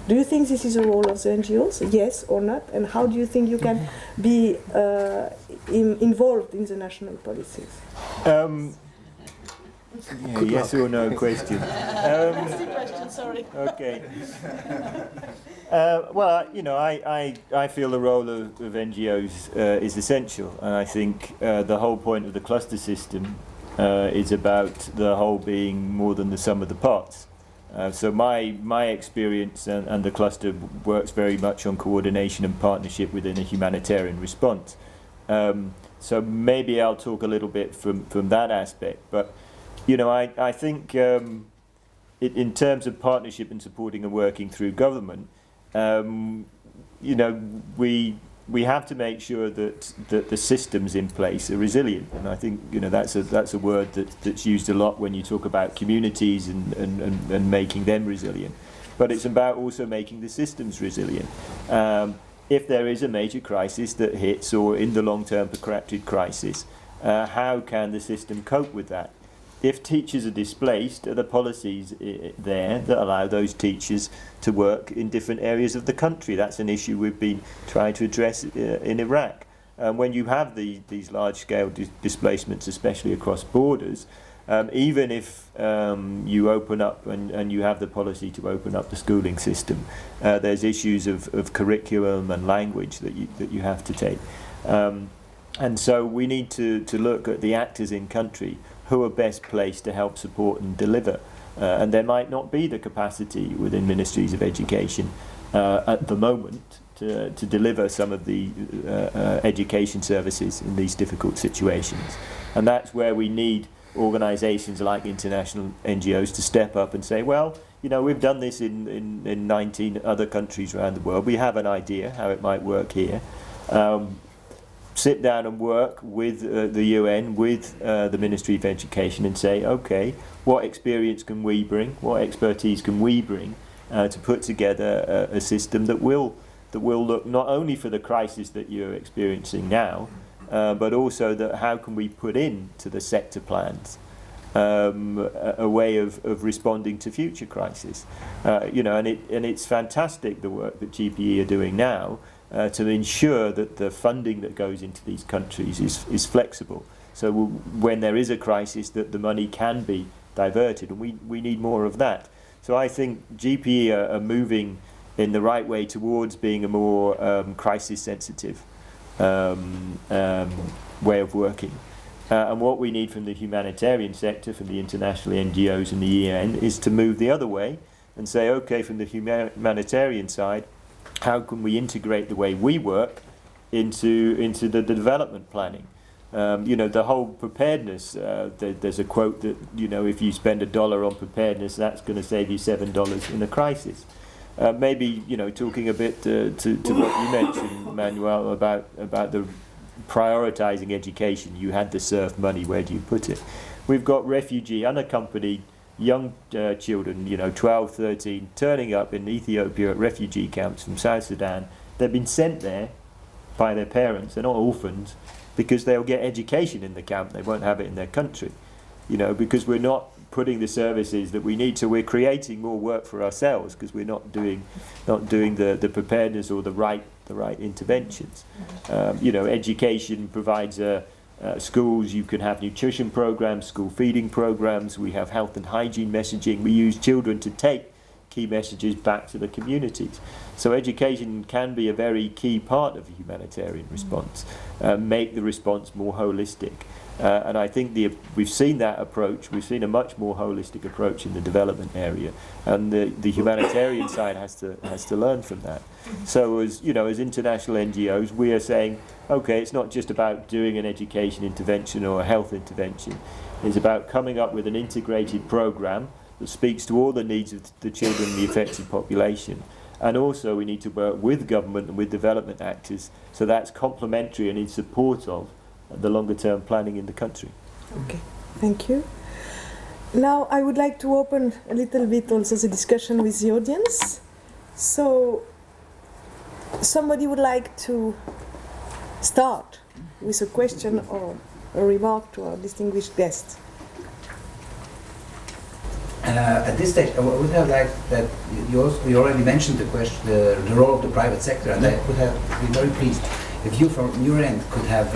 Do you think this is a role of the NGOs, yes or not? And how do you think you can be involved in the national policies? Yes or no question. That's the question, sorry. Okay. Well, you know, I feel the role of NGOs is essential, and I think the whole point of the cluster system is about the whole being more than the sum of the parts. So my experience and the cluster works very much on coordination and partnership within a humanitarian response. So maybe I'll talk a little bit from that aspect, but you know, I think in terms of partnership and supporting and working through government, you know, we have to make sure that the systems in place are resilient, and I think, you know, that's a word that's used a lot when you talk about communities and making them resilient. But it's about also making the systems resilient. if there is a major crisis that hits, or in the long-term protracted crisis, how can the system cope with that? If teachers are displaced, are there policies there that allow those teachers to work in different areas of the country? That's an issue we've been trying to address in Iraq. When you have these large-scale displacements, especially across borders, even if you open up and you have the policy to open up the schooling system, there's issues of curriculum and language that you have to take. And so we need to look at the actors in country who are best placed to help support and deliver. And there might not be the capacity within ministries of education at the moment to deliver some of the education services in these difficult situations. And that's where we need organisations like international NGOs to step up and say, well, you know, we've done this in 19 other countries around the world. We have an idea how it might work here. Sit down and work with the UN, with the Ministry of Education, and say, okay, what experience can we bring? What expertise can we bring to put together a system that will look not only for the crisis that you're experiencing now, but also that how can we put into the sector plans a way of responding to future crises. You know, and it's fantastic the work that GPE are doing now to ensure that the funding that goes into these countries is flexible. So when there is a crisis, that the money can be diverted, and we need more of that. So I think GPE are moving in the right way towards being a more crisis-sensitive way of working. And what we need from the humanitarian sector, from the international NGOs and the UN, is to move the other way and say, okay, from the humanitarian side, how can we integrate the way we work into the development planning? You know, the whole preparedness, there's a quote that, you know, if you spend $1 on preparedness, that's going to save you $7 in a crisis. Maybe, you know, talking a bit to what you mentioned, Manuel, about the prioritising education. You had the SURF money, where do you put it? We've got refugee, unaccompanied young children, you know, 12, 13, turning up in Ethiopia at refugee camps from South Sudan. They've been sent there by their parents. They're not orphans, because they'll get education in the camp. They won't have it in their country, you know, because we're not putting the services that we need. So we're creating more work for ourselves because we're not doing the preparedness or the right interventions. You know, education provides schools. You can have nutrition programs, school feeding programs. We have health and hygiene messaging. We use children to take key messages back to the communities. So education can be a very key part of the humanitarian response, make the response more holistic. And I think we've seen that approach. We've seen a much more holistic approach in the development area, and the humanitarian side has to learn from that. So as you know, as international NGOs, we are saying, okay, it's not just about doing an education intervention or a health intervention. It's about coming up with an integrated program that speaks to all the needs of the children in the affected population. And also we need to work with government and with development actors, so that's complementary and in support of the longer term planning in the country. Okay, thank you. Now I would like to open a little bit also the discussion with the audience. So somebody would like to start with a question or a remark to our distinguished guest. At this stage, I would have liked that you already mentioned the question, the role of the private sector, and I would have been very pleased if you, from your end, could have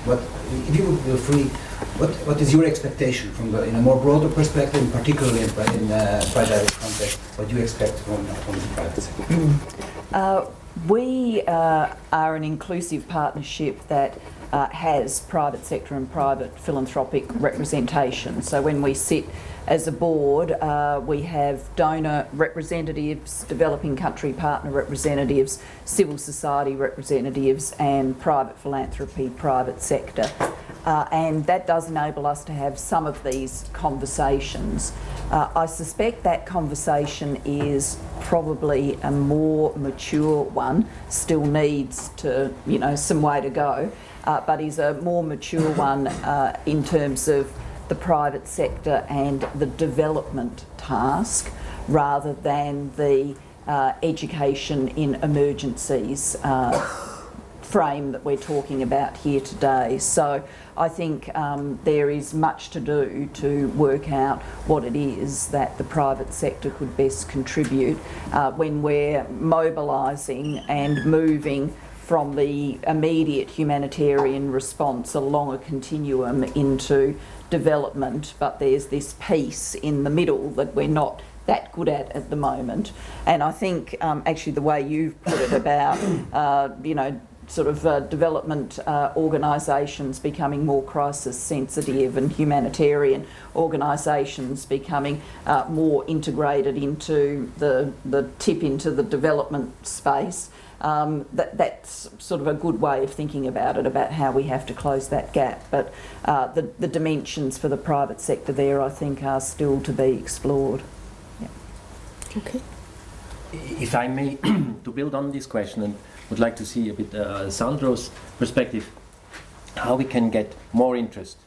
if you would feel free. What is your expectation from in a more broader perspective, and particularly in private context? What do you expect from the private sector? We are an inclusive partnership that has private sector and private philanthropic representation. So when we sit as a board, we have donor representatives, developing country partner representatives, civil society representatives, and private philanthropy, private sector. And that does enable us to have some of these conversations. I suspect that conversation is probably a more mature one, still needs to, you know, some way to go, but is a more mature one in terms of the private sector and the development task, rather than the education in emergencies frame that we're talking about here today. So I think there is much to do to work out what it is that the private sector could best contribute when we're mobilising and moving from the immediate humanitarian response along a continuum into development, but there's this piece in the middle that we're not that good at the moment. And I think actually the way you've put it about, sort of development organisations becoming more crisis sensitive and humanitarian organisations becoming more integrated into the tip into the development space, that's sort of a good way of thinking about it, about how we have to close that gap. But the dimensions for the private sector there, I think, are still to be explored. Yeah. Okay. If I may, to build on this question, and would like to see a bit Sandro's perspective, how we can get more interest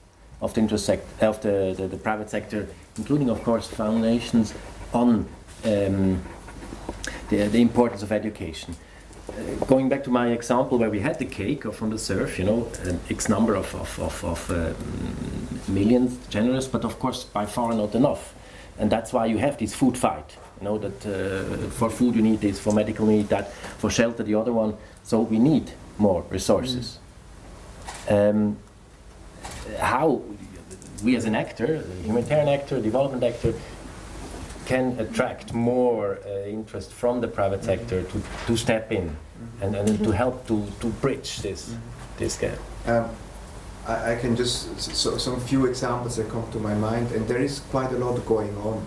of the private sector, including, of course, foundations, on the importance of education. Going back to my example where we had the cake from the surf, X number of millions generous, but of course by far not enough. And that's why you have this food fight. That for food you need this, for medical you need that, for shelter the other one. So we need more resources. How we as an actor, a humanitarian actor, development actor, can attract more interest from the private sector to step in and to help to bridge this gap. I can just, some few examples that come to my mind, and there is quite a lot going on.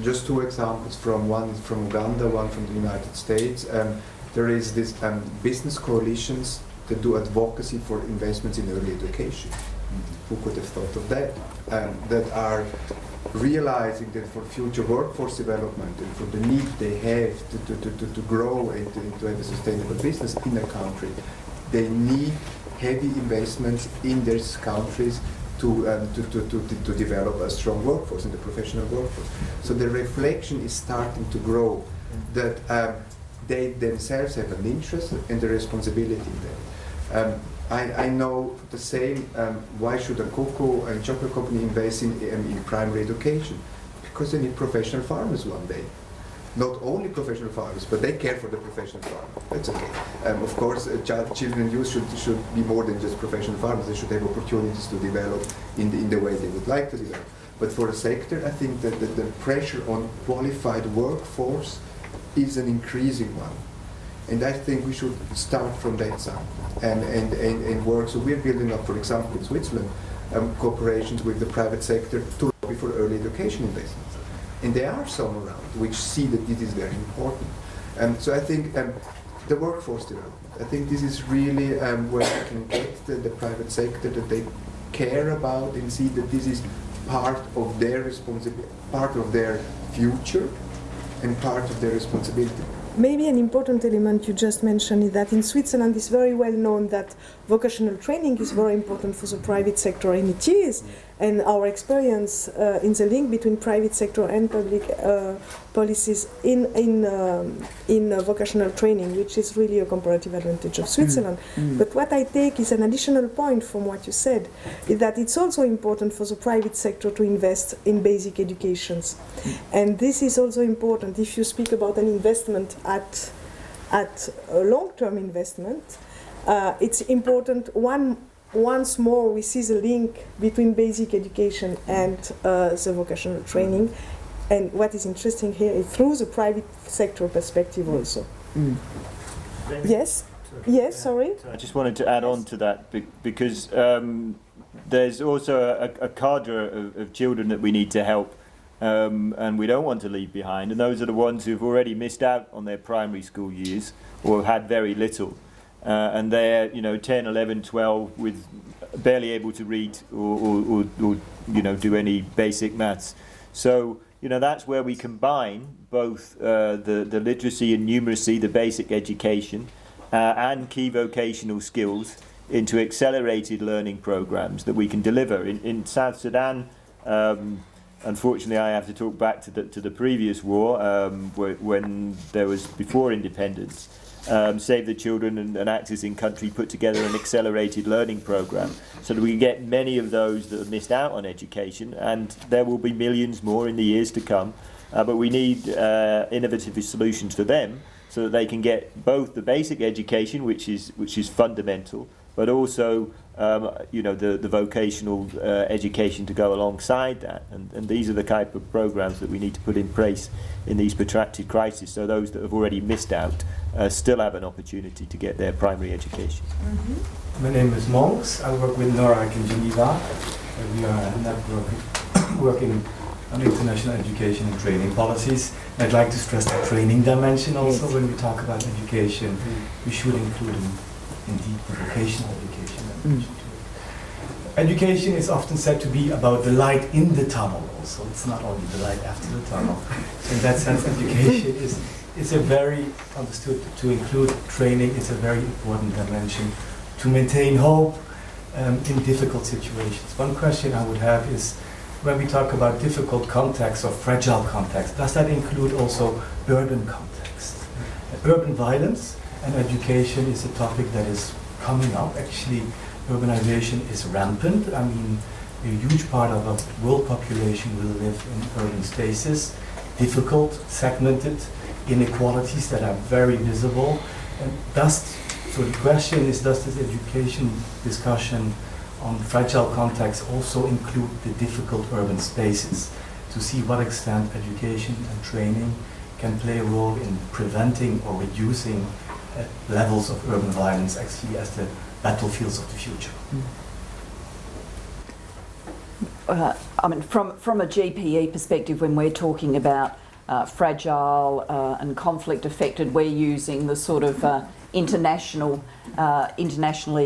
Just two examples, one from Uganda, one from the United States. There is this business coalitions that do advocacy for investments in early education. Who could have thought of that? That are realizing that for future workforce development and for the need they have to grow and to have a sustainable business in a country, they need heavy investments in these countries to develop a strong workforce in the professional workforce. So the reflection is starting to grow that they themselves have an interest and a responsibility in that. I know the same, why should a cocoa and chocolate company invest in primary education? Because they need professional farmers one day. Not only professional farmers, but they care for the professional farmer. That's okay. Of course, children and youth should be more than just professional farmers. They should have opportunities to develop in the way they would like to develop. But for a sector, I think that the pressure on qualified workforce is an increasing one. And I think we should start from that side and work. So we're building up, for example, in Switzerland, cooperations with the private sector to lobby for early education investments. And there are some around which see that this is very important. So I think the workforce development, I think this is really where we can get the private sector that they care about and see that this is part of their responsibility, part of their future and part of their responsibility. Maybe an important element you just mentioned is that in Switzerland it's very well known that vocational training is very important for the private sector, and it is. And our experience in the link between private sector and public policies in vocational training, which is really a comparative advantage of Switzerland. But what I take is an additional point from what you said, is that it's also important for the private sector to invest in basic educations. And this is also important if you speak about an investment at a long-term investment. It's important, once more we see the link between basic education and the vocational training, and what is interesting here is through the private sector perspective also. Yes, sorry. I just wanted to add on to that because there's also a cadre of children that we need to help, and we don't want to leave behind, and those are the ones who've already missed out on their primary school years or had very little. And they're 10, 11, 12 with barely able to read or do any basic maths. So that's where we combine both the literacy and numeracy, the basic education, and key vocational skills into accelerated learning programs that we can deliver. In South Sudan, unfortunately, I have to talk back to the previous war, when there was, before independence, Save the Children and Actors in Country put together an accelerated learning program so that we get many of those that have missed out on education, and there will be millions more in the years to come. But we need innovative solutions for them so that they can get both the basic education, which is fundamental, but also the vocational education to go alongside that. And these are the type of programs that we need to put in place in these protracted crises, so those that have already missed out still have an opportunity to get their primary education. Mm-hmm. My name is Monks. I work with NORAC in Geneva. We are a network working on international education and training policies. And I'd like to stress the training dimension also. Yes. When we talk about education, we should include indeed the vocational education dimension too. Education is often said to be about the light in the tunnel also. It's not only the light after the tunnel. So in that sense, education is a very, understood to include training, is a very important dimension to maintain hope in difficult situations. One question I would have is, when we talk about difficult contexts or fragile contexts, does that include also urban context? Urban violence and education is a topic that is coming up. Actually, urbanization is rampant. I mean, a huge part of the world population will live in urban spaces, difficult, segmented inequalities that are very visible. And so the question is, does this education discussion on fragile contexts also include the difficult urban spaces, to see what extent education and training can play a role in preventing or reducing levels of urban violence actually as the battlefields of the future? I mean, from a GPE perspective, when we're talking about fragile and conflict affected, we're using the sort of internationally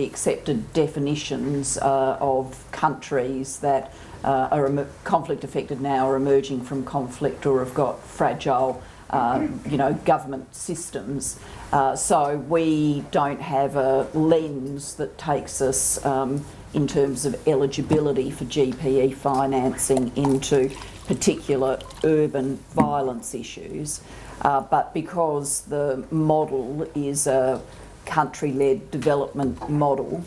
accepted definitions of countries that are conflict affected now, or emerging from conflict, or have got fragile government systems. So we don't have a lens that takes us in terms of eligibility for GPE financing into particular urban violence issues. But because the model is a country-led development model,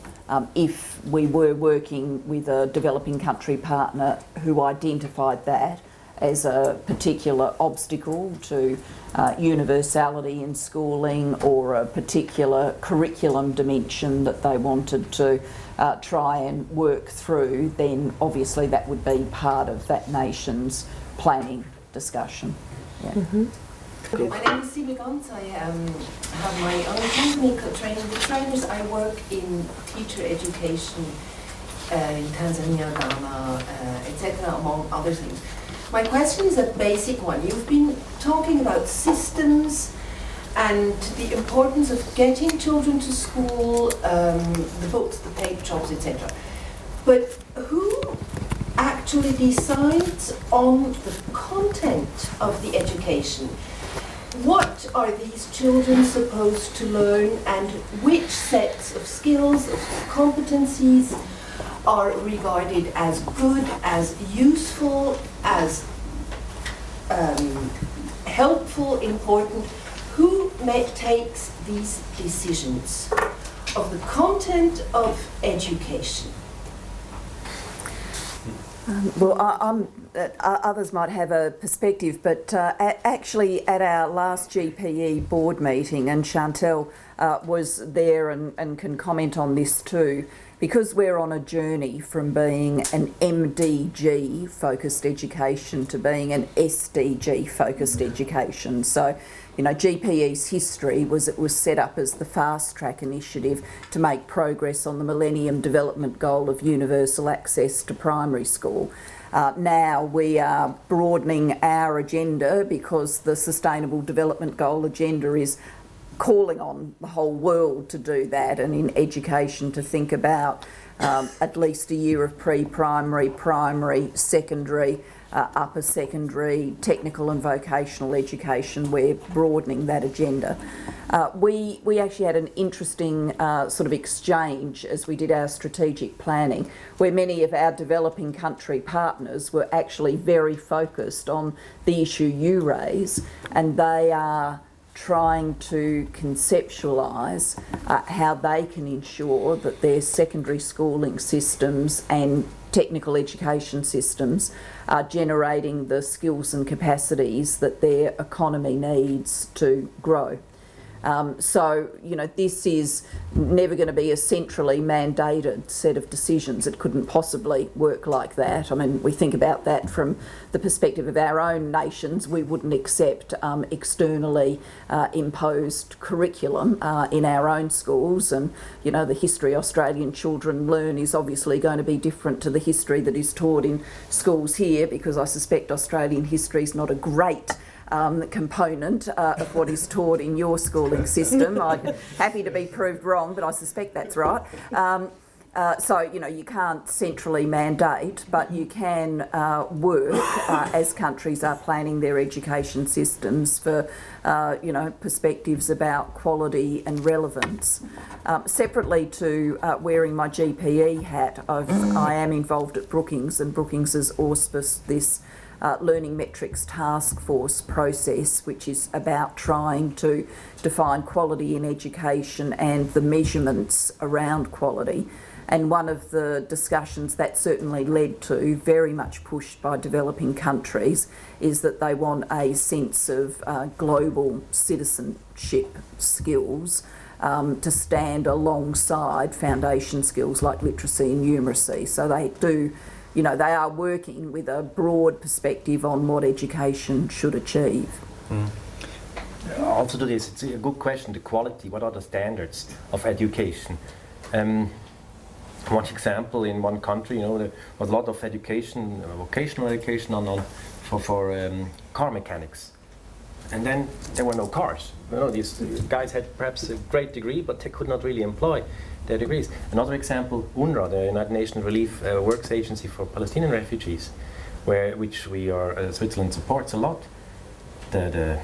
if we were working with a developing country partner who identified that as a particular obstacle to universality in schooling, or a particular curriculum dimension that they wanted to try and work through, then obviously that would be part of that nation's planning discussion. Yeah. Mm-hmm. My name is Sima Gons. I have my own company called Training the Trainers. I work in teacher education in Tanzania, Ghana, etc., among other things. My question is a basic one. You've been talking about systems and the importance of getting children to school, the books, the paper jobs, etc. But who actually decides on the content of the education? What are these children supposed to learn, and which sets of skills, of competencies are regarded as good, as useful, as helpful, important? Who takes these decisions of the content of education? Others might have a perspective, but actually at our last GPE board meeting, and Chantal was there and can comment on this too, because we're on a journey from being an MDG focused education to being an SDG focused education. So, GPE's history was it was set up as the fast track initiative to make progress on the Millennium Development Goal of universal access to primary school. Now we are broadening our agenda because the Sustainable Development Goal agenda is calling on the whole world to do that, and in education to think about at least a year of pre-primary, primary, secondary, upper secondary, technical and vocational education. We're broadening that agenda. We actually had an interesting sort of exchange as we did our strategic planning, where many of our developing country partners were actually very focused on the issue you raise, and they are trying to conceptualise how they can ensure that their secondary schooling systems and technical education systems are generating the skills and capacities that their economy needs to grow. So, you know, this is never going to be a centrally mandated set of decisions. It couldn't possibly work like that. I mean, we think about that from the perspective of our own nations. We wouldn't accept externally imposed curriculum in our own schools. And, you know, the history Australian children learn is obviously going to be different to the history that is taught in schools here, because I suspect Australian history is not a great component of what is taught in your schooling system. I'm happy to be proved wrong, but I suspect that's right. So, you know, you can't centrally mandate, but you can work as countries are planning their education systems for, you know, perspectives about quality and relevance. Separately to wearing my GPE hat, I am involved at Brookings, and Brookings has auspiced this Learning Metrics Task Force process, which is about trying to define quality in education and the measurements around quality. And one of the discussions that certainly led to, very much pushed by developing countries, is that they want a sense of global citizenship skills to stand alongside foundation skills like literacy and numeracy. So they do, you know, they are working with a broad perspective on what education should achieve. Also to this, it's a good question, the quality, what are the standards of education? One example, in one country, you know, there was a lot of education, vocational education for car mechanics. And then there were no cars. You know, these guys had perhaps a great degree, but they could not really employ their degrees. Another example, UNRWA, the United Nations Relief Works Agency for Palestinian Refugees, which we are, Switzerland supports a lot. The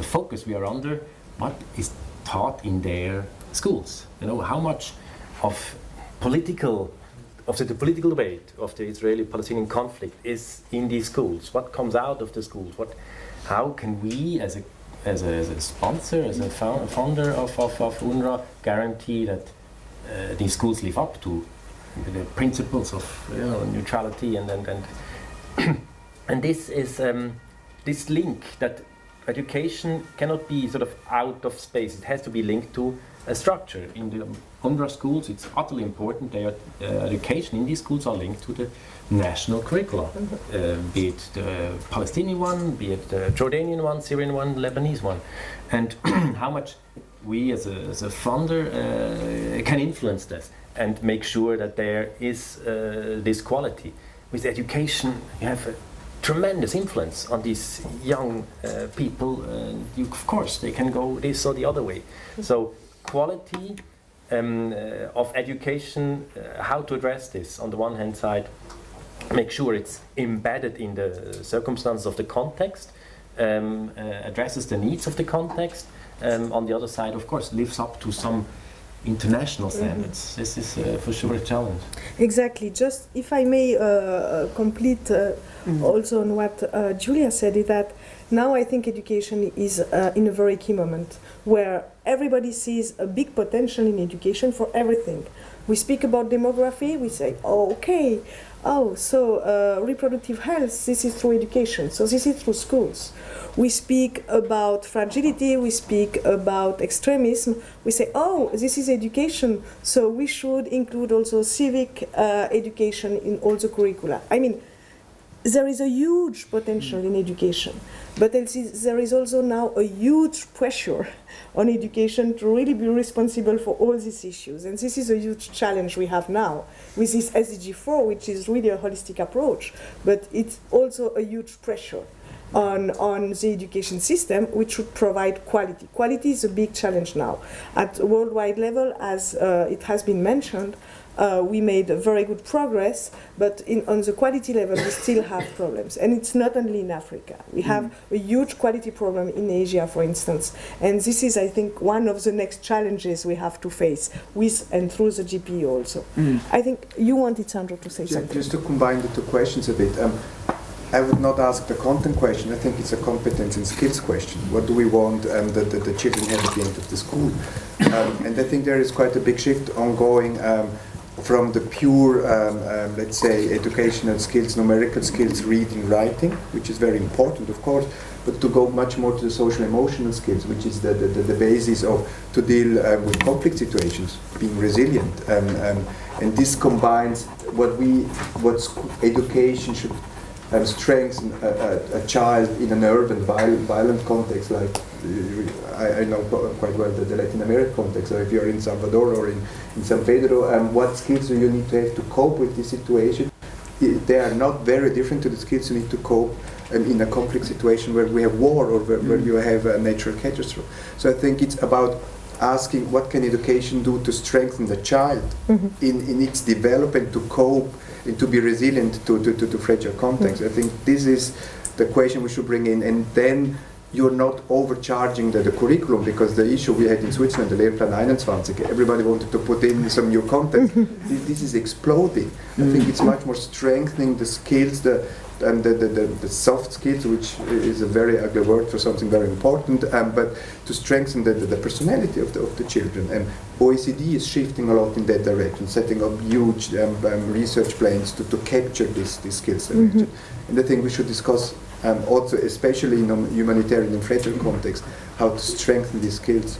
focus we are under, what is taught in their schools. You know, how much of the political debate of the Israeli-Palestinian conflict is in these schools? What comes out of the schools? How can we, as a sponsor, as a founder of UNRWA, guarantee that these schools live up to the principles of neutrality and and this is this link that education cannot be sort of out of space. It has to be linked to a structure. In the UNRWA schools, it's utterly important that education in these schools are linked to the national curricula, be it the Palestinian one, be it the Jordanian one, Syrian one, Lebanese one, and how much we as a funder can influence this and make sure that there is this quality. With education, you have a tremendous influence on these young people. Of course, they can go this or the other way. So quality of education, how to address this. On the one hand side, make sure it's embedded in the circumstances of the context, addresses the needs of the context. On the other side, of course, lives up to some international standards. This is for sure a challenge. Exactly. Just if I may complete also on what Julia said, is that now I think education is in a very key moment where everybody sees a big potential in education for everything. We speak about demography, we say, oh, okay, so reproductive health, this is through education, so this is through schools. We speak about fragility, we speak about extremism, we say, oh, this is education, so we should include also civic education in all the curricula. I mean, there is a huge potential in education, but there is also now a huge pressure on education to really be responsible for all these issues. And this is a huge challenge we have now with this SDG 4, which is really a holistic approach, but it's also a huge pressure on the education system, which should provide quality. Quality is a big challenge now. At a worldwide level, as it has been mentioned, we made very good progress, but on the quality level we still have problems. And it's not only in Africa. We have a huge quality problem in Asia, for instance. And this is, I think, one of the next challenges we have to face with and through the GPE also. I think you wanted, Sandro, to say something. Just to combine the two questions a bit. I would not ask the content question. I think it's a competence and skills question. What do we want that the children have at the end of the school? And I think there is quite a big shift ongoing from the pure, let's say, educational skills, numerical skills, reading, writing, which is very important, of course, but to go much more to the social emotional skills, which is the basis of to deal with conflict situations, being resilient. And this combines what education should strengthen a child in an urban violent context, like I know quite well the Latin American context. So if you're in Salvador or in San Pedro, what skills do you need to have to cope with this situation? They are not very different to the skills you need to cope in a conflict situation where we have war or where you have a natural catastrophe. So I think it's about asking what can education do to strengthen the child in its development to cope and to be resilient to fragile context. I think this is the question we should bring in, and then you're not overcharging the curriculum, because the issue we had in Switzerland, the Lehrplan 21, everybody wanted to put in some new content. This is exploding. I think it's much more strengthening the skills, the soft skills, which is a very ugly word for something very important, but to strengthen the personality of the children. And OECD is shifting a lot in that direction, setting up huge research plans to capture these skills dimension. And I think we should discuss also, especially in a humanitarian and fragile context, how to strengthen these skills.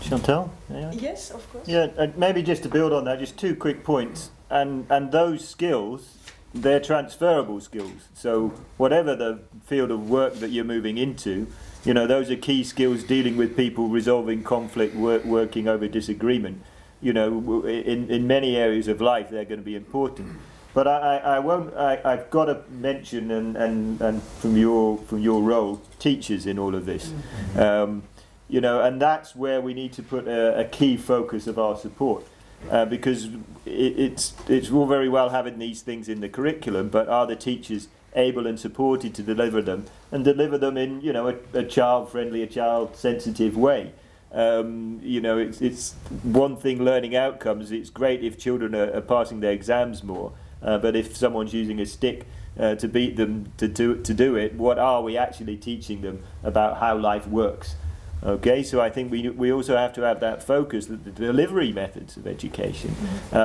Chantal? Yes, of course. Yeah, maybe just to build on that, just 2 quick points. And those skills, they're transferable skills. So whatever the field of work that you're moving into, you know, those are key skills: dealing with people, resolving conflict, working over disagreement. You know, in many areas of life, they're going to be important. But I've got to mention, and from your role, teachers in all of this. You know, and that's where we need to put a key focus of our support. Because it's all very well having these things in the curriculum, but are the teachers able and supported to deliver them, and deliver them in, you know, a child-friendly, a child-sensitive way? You know, it's one thing learning outcomes. It's great if children are passing their exams more, but if someone's using a stick to beat them to do it, what are we actually teaching them about how life works? Okay, so I think we also have to have that focus that the delivery methods of education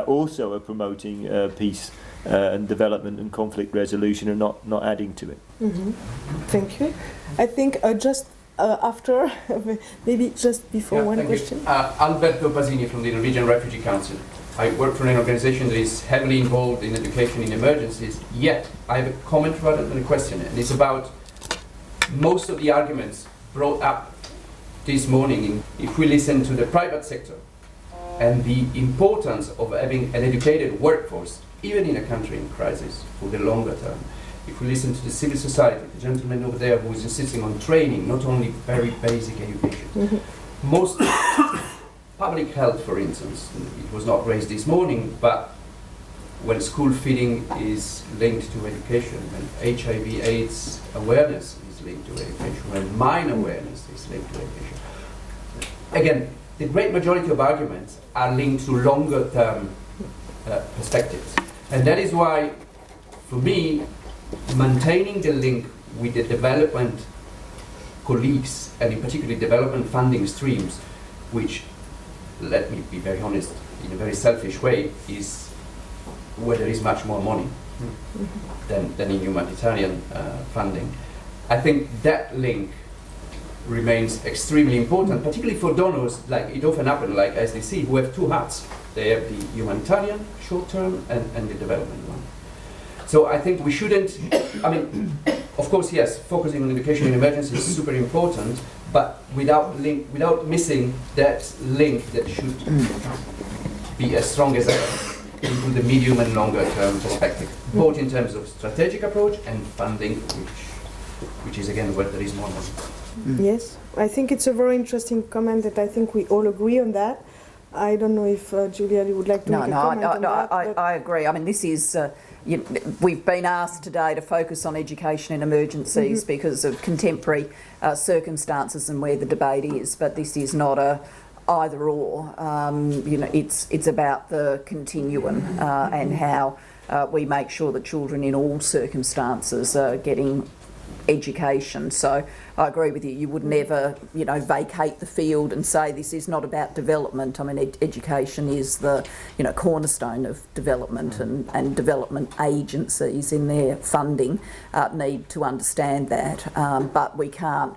also are promoting peace and development and conflict resolution, and not adding to it. Thank you. I think just after, maybe just before one question. Alberto Basini from the Norwegian Refugee Council. I work for an organization that is heavily involved in education in emergencies, yet I have a comment rather than a question, and it's about most of the arguments brought up this morning. If we listen to the private sector and the importance of having an educated workforce, even in a country in crisis, for the longer term, if we listen to the civil society, the gentleman over there who is insisting on training, not only very basic education. Most public health, for instance, it was not raised this morning, but when school feeding is linked to education, when HIV/AIDS awareness is linked to education, when mine awareness is linked to education. Again, the great majority of arguments are linked to longer term perspectives. And that is why, for me, maintaining the link with the development colleagues, and in particular development funding streams, which, let me be very honest, in a very selfish way, is where there is much more money than in humanitarian funding. I think that link remains extremely important, particularly for donors, like it often happens, like SDC, who have two hats. They have the humanitarian short-term and the development one. So I think we shouldn't, I mean, of course, yes, focusing on education in emergency is super important, but without missing that link that should be as strong as ever into the medium and longer term perspective, both in terms of strategic approach and funding, which is again where there is more money. Yes, I think it's a very interesting comment that I think we all agree on that. I don't know if Giuliani would like to make a comment on that. I agree. I mean, this is, we've been asked today to focus on education in emergencies because of contemporary circumstances and where the debate is, but this is not a either or. It's about the continuum and how we make sure that children in all circumstances are getting education. So I agree with you. You would never, vacate the field and say this is not about development. I mean, education is the, cornerstone of development, and development agencies in their funding need to understand that. But we can't,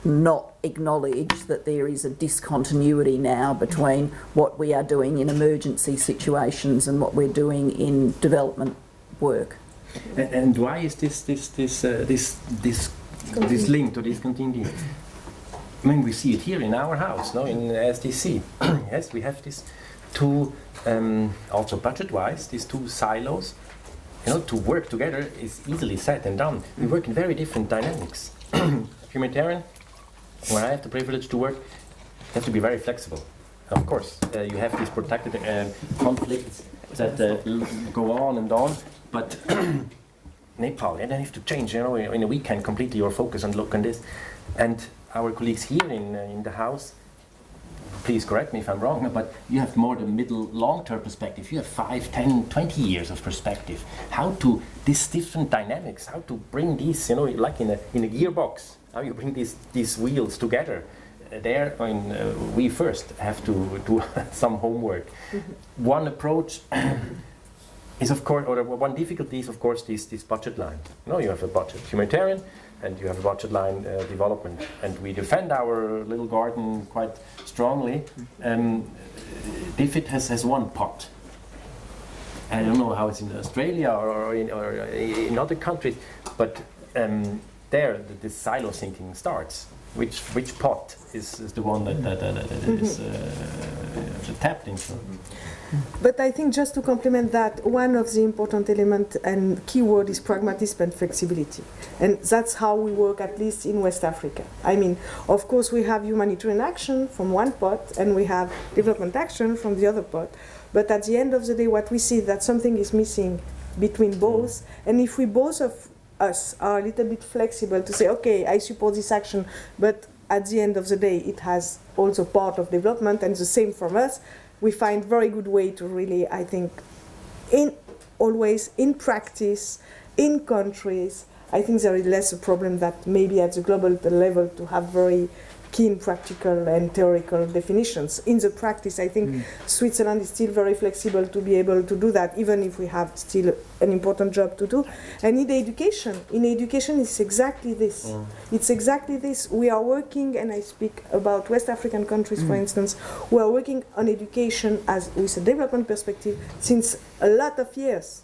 not acknowledge that there is a discontinuity now between what we are doing in emergency situations and what we're doing in development work. And why is this linked or discontinued? I mean, we see it here in our house, no, in SDC. Yes, we have these two, also budget-wise, these two silos. To work together is easily said and done. We work in very different dynamics. Humanitarian, when I have the privilege to work, you have to be very flexible. Of course, you have these protected conflicts that go on and on. But Nepal, and then you have to change, in a weekend completely your focus and look on this. And our colleagues here in the house, please correct me if I'm wrong, but you have more the middle, long-term perspective. You have 5, 10, 20 years of perspective. How to, these different dynamics, how to bring these, like in a gearbox, how you bring these wheels together. We first have to do some homework. One approach is, of course, or one difficulty is, of course, this budget line. You have a budget humanitarian and you have a budget line development, and we defend our little garden quite strongly. DFID has one pot. I don't know how it's in Australia or in other countries, but there the silo thinking starts. Which pot is the one that is tapped into? But I think just to complement that, one of the important elements and keyword is pragmatism and flexibility. And that's how we work, at least in West Africa. I mean, of course, we have humanitarian action from one pot and we have development action from the other pot. But at the end of the day, what we see is that something is missing between both. And if we both of us are a little bit flexible to say, okay, I support this action, but at the end of the day, it has also part of development, and the same from us, we find very good way to really, I think, always in practice, in countries, I think there is less a problem that maybe at the global level to have very keen practical and theoretical definitions. In the practice, I think Switzerland is still very flexible to be able to do that, even if we have still an important job to do. And in education it's exactly this. It's exactly this. We are working, and I speak about West African countries, for instance, we are working on education as with a development perspective since a lot of years,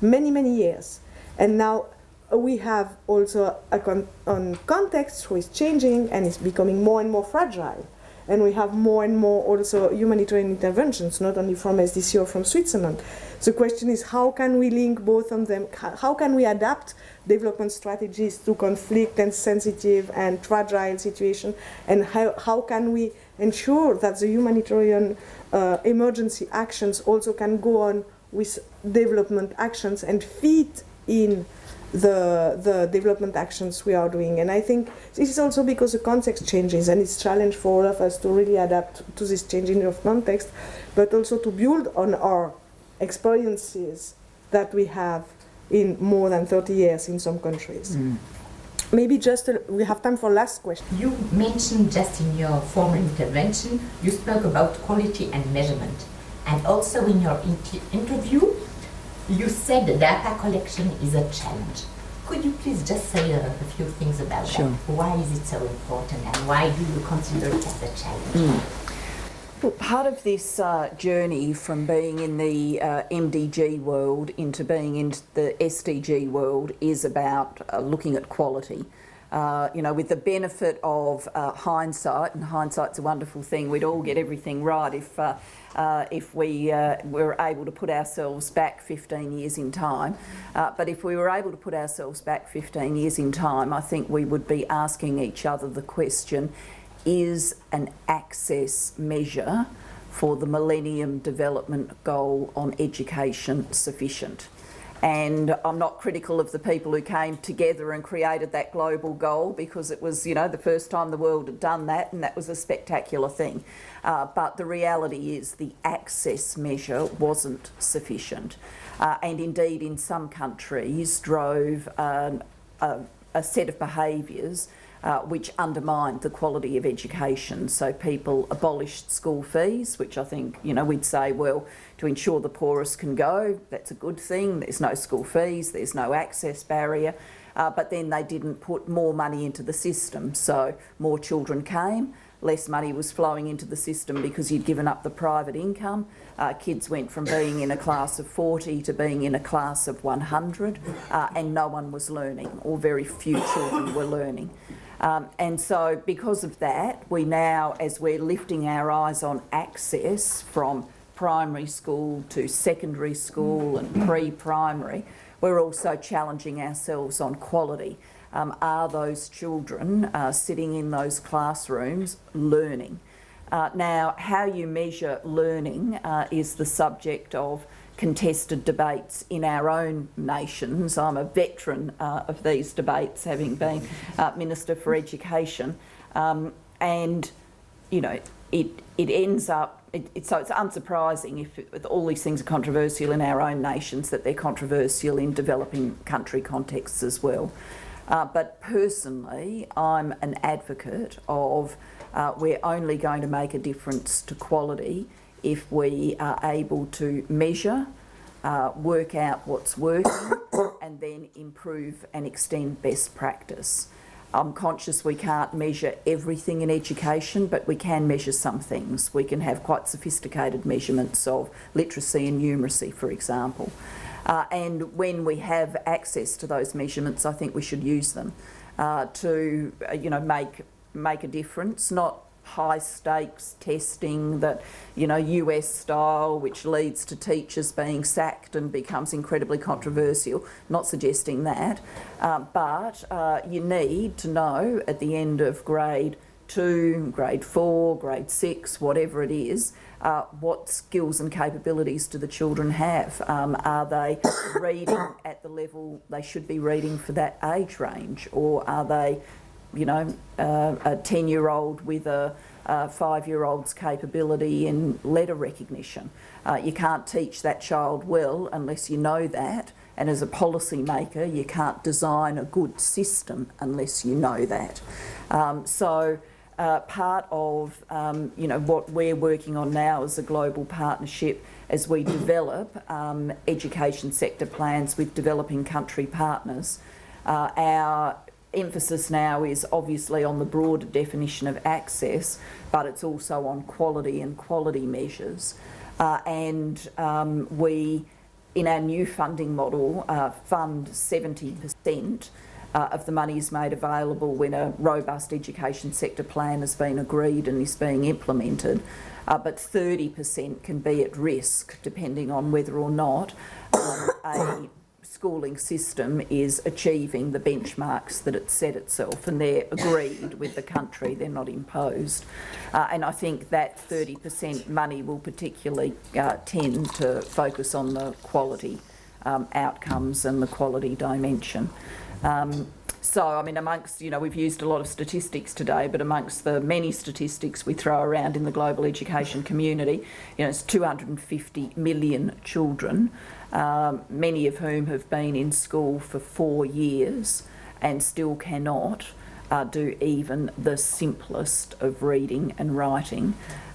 many, many years. And now we have also a context which is changing and is becoming more and more fragile. And we have more and more also humanitarian interventions, not only from SDC or from Switzerland. The question is, how can we link both of them? How can we adapt development strategies to conflict and sensitive and fragile situations? And how can we ensure that the humanitarian emergency actions also can go on with development actions and feed in the development actions we are doing? And I think this is also because the context changes, and it's a challenge for all of us to really adapt to this changing of context, but also to build on our experiences that we have in more than 30 years in some countries. Maybe just we have time for last question. You mentioned just in your former intervention, you spoke about quality and measurement, and also in your interview you said the data collection is a challenge. Could you please just say a few things about that? Why is it so important, and why do you consider it as a challenge? Well, part of this journey from being in the MDG world into being in the SDG world is about looking at quality. With the benefit of hindsight, and hindsight's a wonderful thing, we'd all get everything right if we were able to put ourselves back 15 years in time. But if we were able to put ourselves back 15 years in time, I think we would be asking each other the question, is an access measure for the Millennium Development Goal on education sufficient? And I'm not critical of the people who came together and created that global goal, because it was, you know, the first time the world had done that, and that was a spectacular thing. But the reality is the access measure wasn't sufficient. And indeed, in some countries, drove a set of behaviours which undermined the quality of education. So people abolished school fees, which I think, you know, we'd say, well, to ensure the poorest can go, that's a good thing. There's no school fees, there's no access barrier. But then they didn't put more money into the system. So more children came, less money was flowing into the system because you'd given up the private income. Kids went from being in a class of 40 to being in a class of 100, and no one was learning, or very few children were learning. And so because of that, we now, as we're lifting our eyes on access from primary school to secondary school and pre-primary, we're also challenging ourselves on quality. Are those children sitting in those classrooms learning? Now, how you measure learning is the subject of contested debates in our own nations. I'm a veteran of these debates, having been Minister for Education, and you know, it ends up, so it's unsurprising if all these things are controversial in our own nations, that they're controversial in developing country contexts as well. But personally, I'm an advocate of we're only going to make a difference to quality if we are able to measure, work out what's working, and then improve and extend best practice. I'm conscious we can't measure everything in education, but we can measure some things. We can have quite sophisticated measurements of literacy and numeracy, for example. And when we have access to those measurements, I think we should use them to, you know, make a difference, not high stakes testing that, you know, US style, which leads to teachers being sacked and becomes incredibly controversial. Not suggesting that, but you need to know at the end of grade 2, grade 4, grade 6, whatever it is, what skills and capabilities do the children have? Are they reading at the level they should be reading for that age range, or are they, you know, a 10-year-old with a 5-year-old's capability in letter recognition? You can't teach that child well unless you know that, and as a policy maker you can't design a good system unless you know that. Part of you know, what we're working on now is a global partnership as we develop education sector plans with developing country partners. Our emphasis now is obviously on the broader definition of access, but it's also on quality and quality measures. We, in our new funding model, fund 70% of the money is made available when a robust education sector plan has been agreed and is being implemented, but 30% can be at risk depending on whether or not a schooling system is achieving the benchmarks that it set itself, and they're agreed with the country, they're not imposed. And I think that 30% money will particularly tend to focus on the quality outcomes and the quality dimension. So, I mean, amongst, you know, we've used a lot of statistics today, but amongst the many statistics we throw around in the global education community, you know, it's 250 million children, many of whom have been in school for 4 years and still cannot do even the simplest of reading and writing.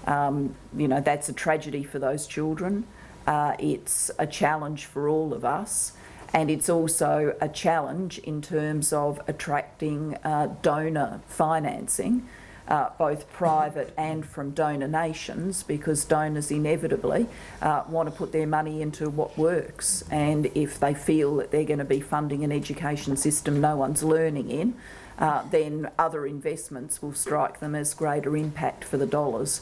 You know, that's a tragedy for those children. It's a challenge for all of us. And it's also a challenge in terms of attracting donor financing, both private and from donor nations, because donors inevitably want to put their money into what works. And if they feel that they're going to be funding an education system no one's learning in, then other investments will strike them as greater impact for the dollars.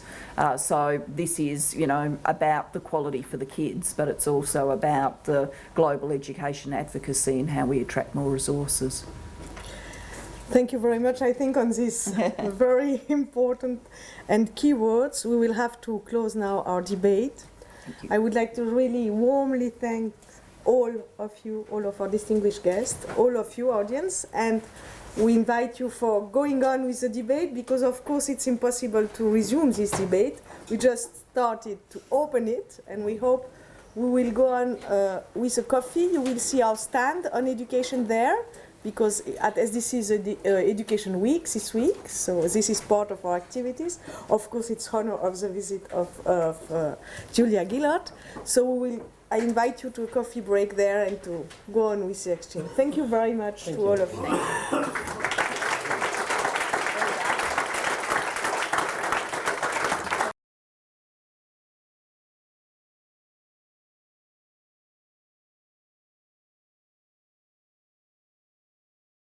So this is, you know, about the quality for the kids, but it's also about the global education advocacy and how we attract more resources. Thank you very much. I think on these very important and key words, we will have to close now our debate. I would like to really warmly thank all of you, all of our distinguished guests, all of you, audience, and we invite you for going on with the debate, because of course it's impossible to resume this debate. We just started to open it, and we hope we will go on with a coffee. You will see our stand on education there, because at SDC is Education Week this week, so this is part of our activities. Of course, it's honor of the visit of Julia Gillard. So I invite you to a coffee break there and to go on with the exchange. Thank you very much to all of you.